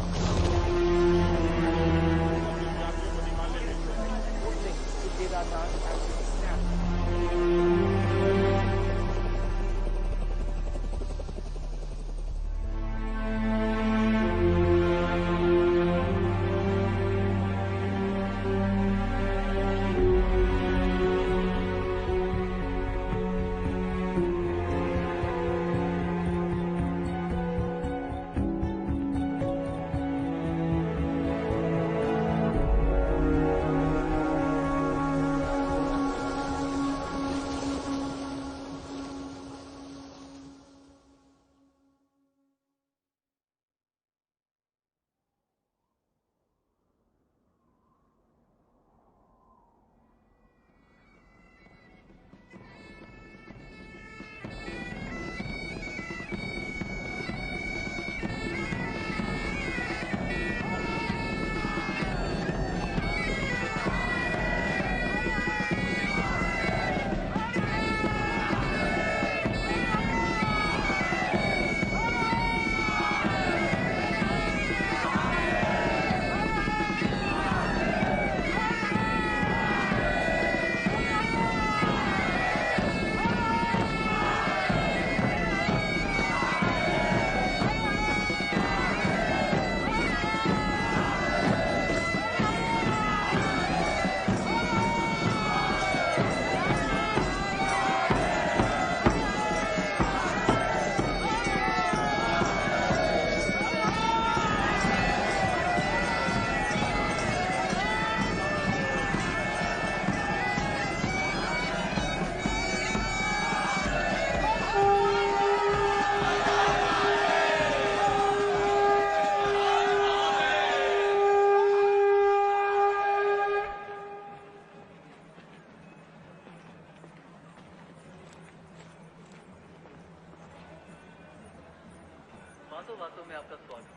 बातों में आपका स्वागत।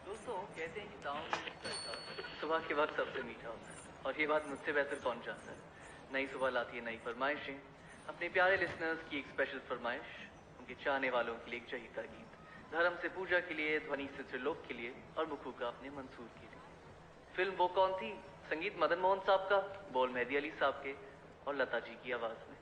दोस्तों कहते हैं कि गाँव में सुबह के वक्त सबसे मीठा होता है, और ये बात मुझसे बेहतर कौन जानता है। नई सुबह लाती है नई फरमाइशें। अपने प्यारे लिसनर्स की एक स्पेशल फरमाइश, उनके चाहने वालों के लिए एक चहीता गीत, धर्म से पूजा के लिए, ध्वनि से त्रिलोक के लिए, और मुखू का अपने मंसूर के लिए। फिल्म वो कौन थी? संगीत मदन मोहन साहब का, बोल मेहदी अली साहब के, और लता जी की आवाज में।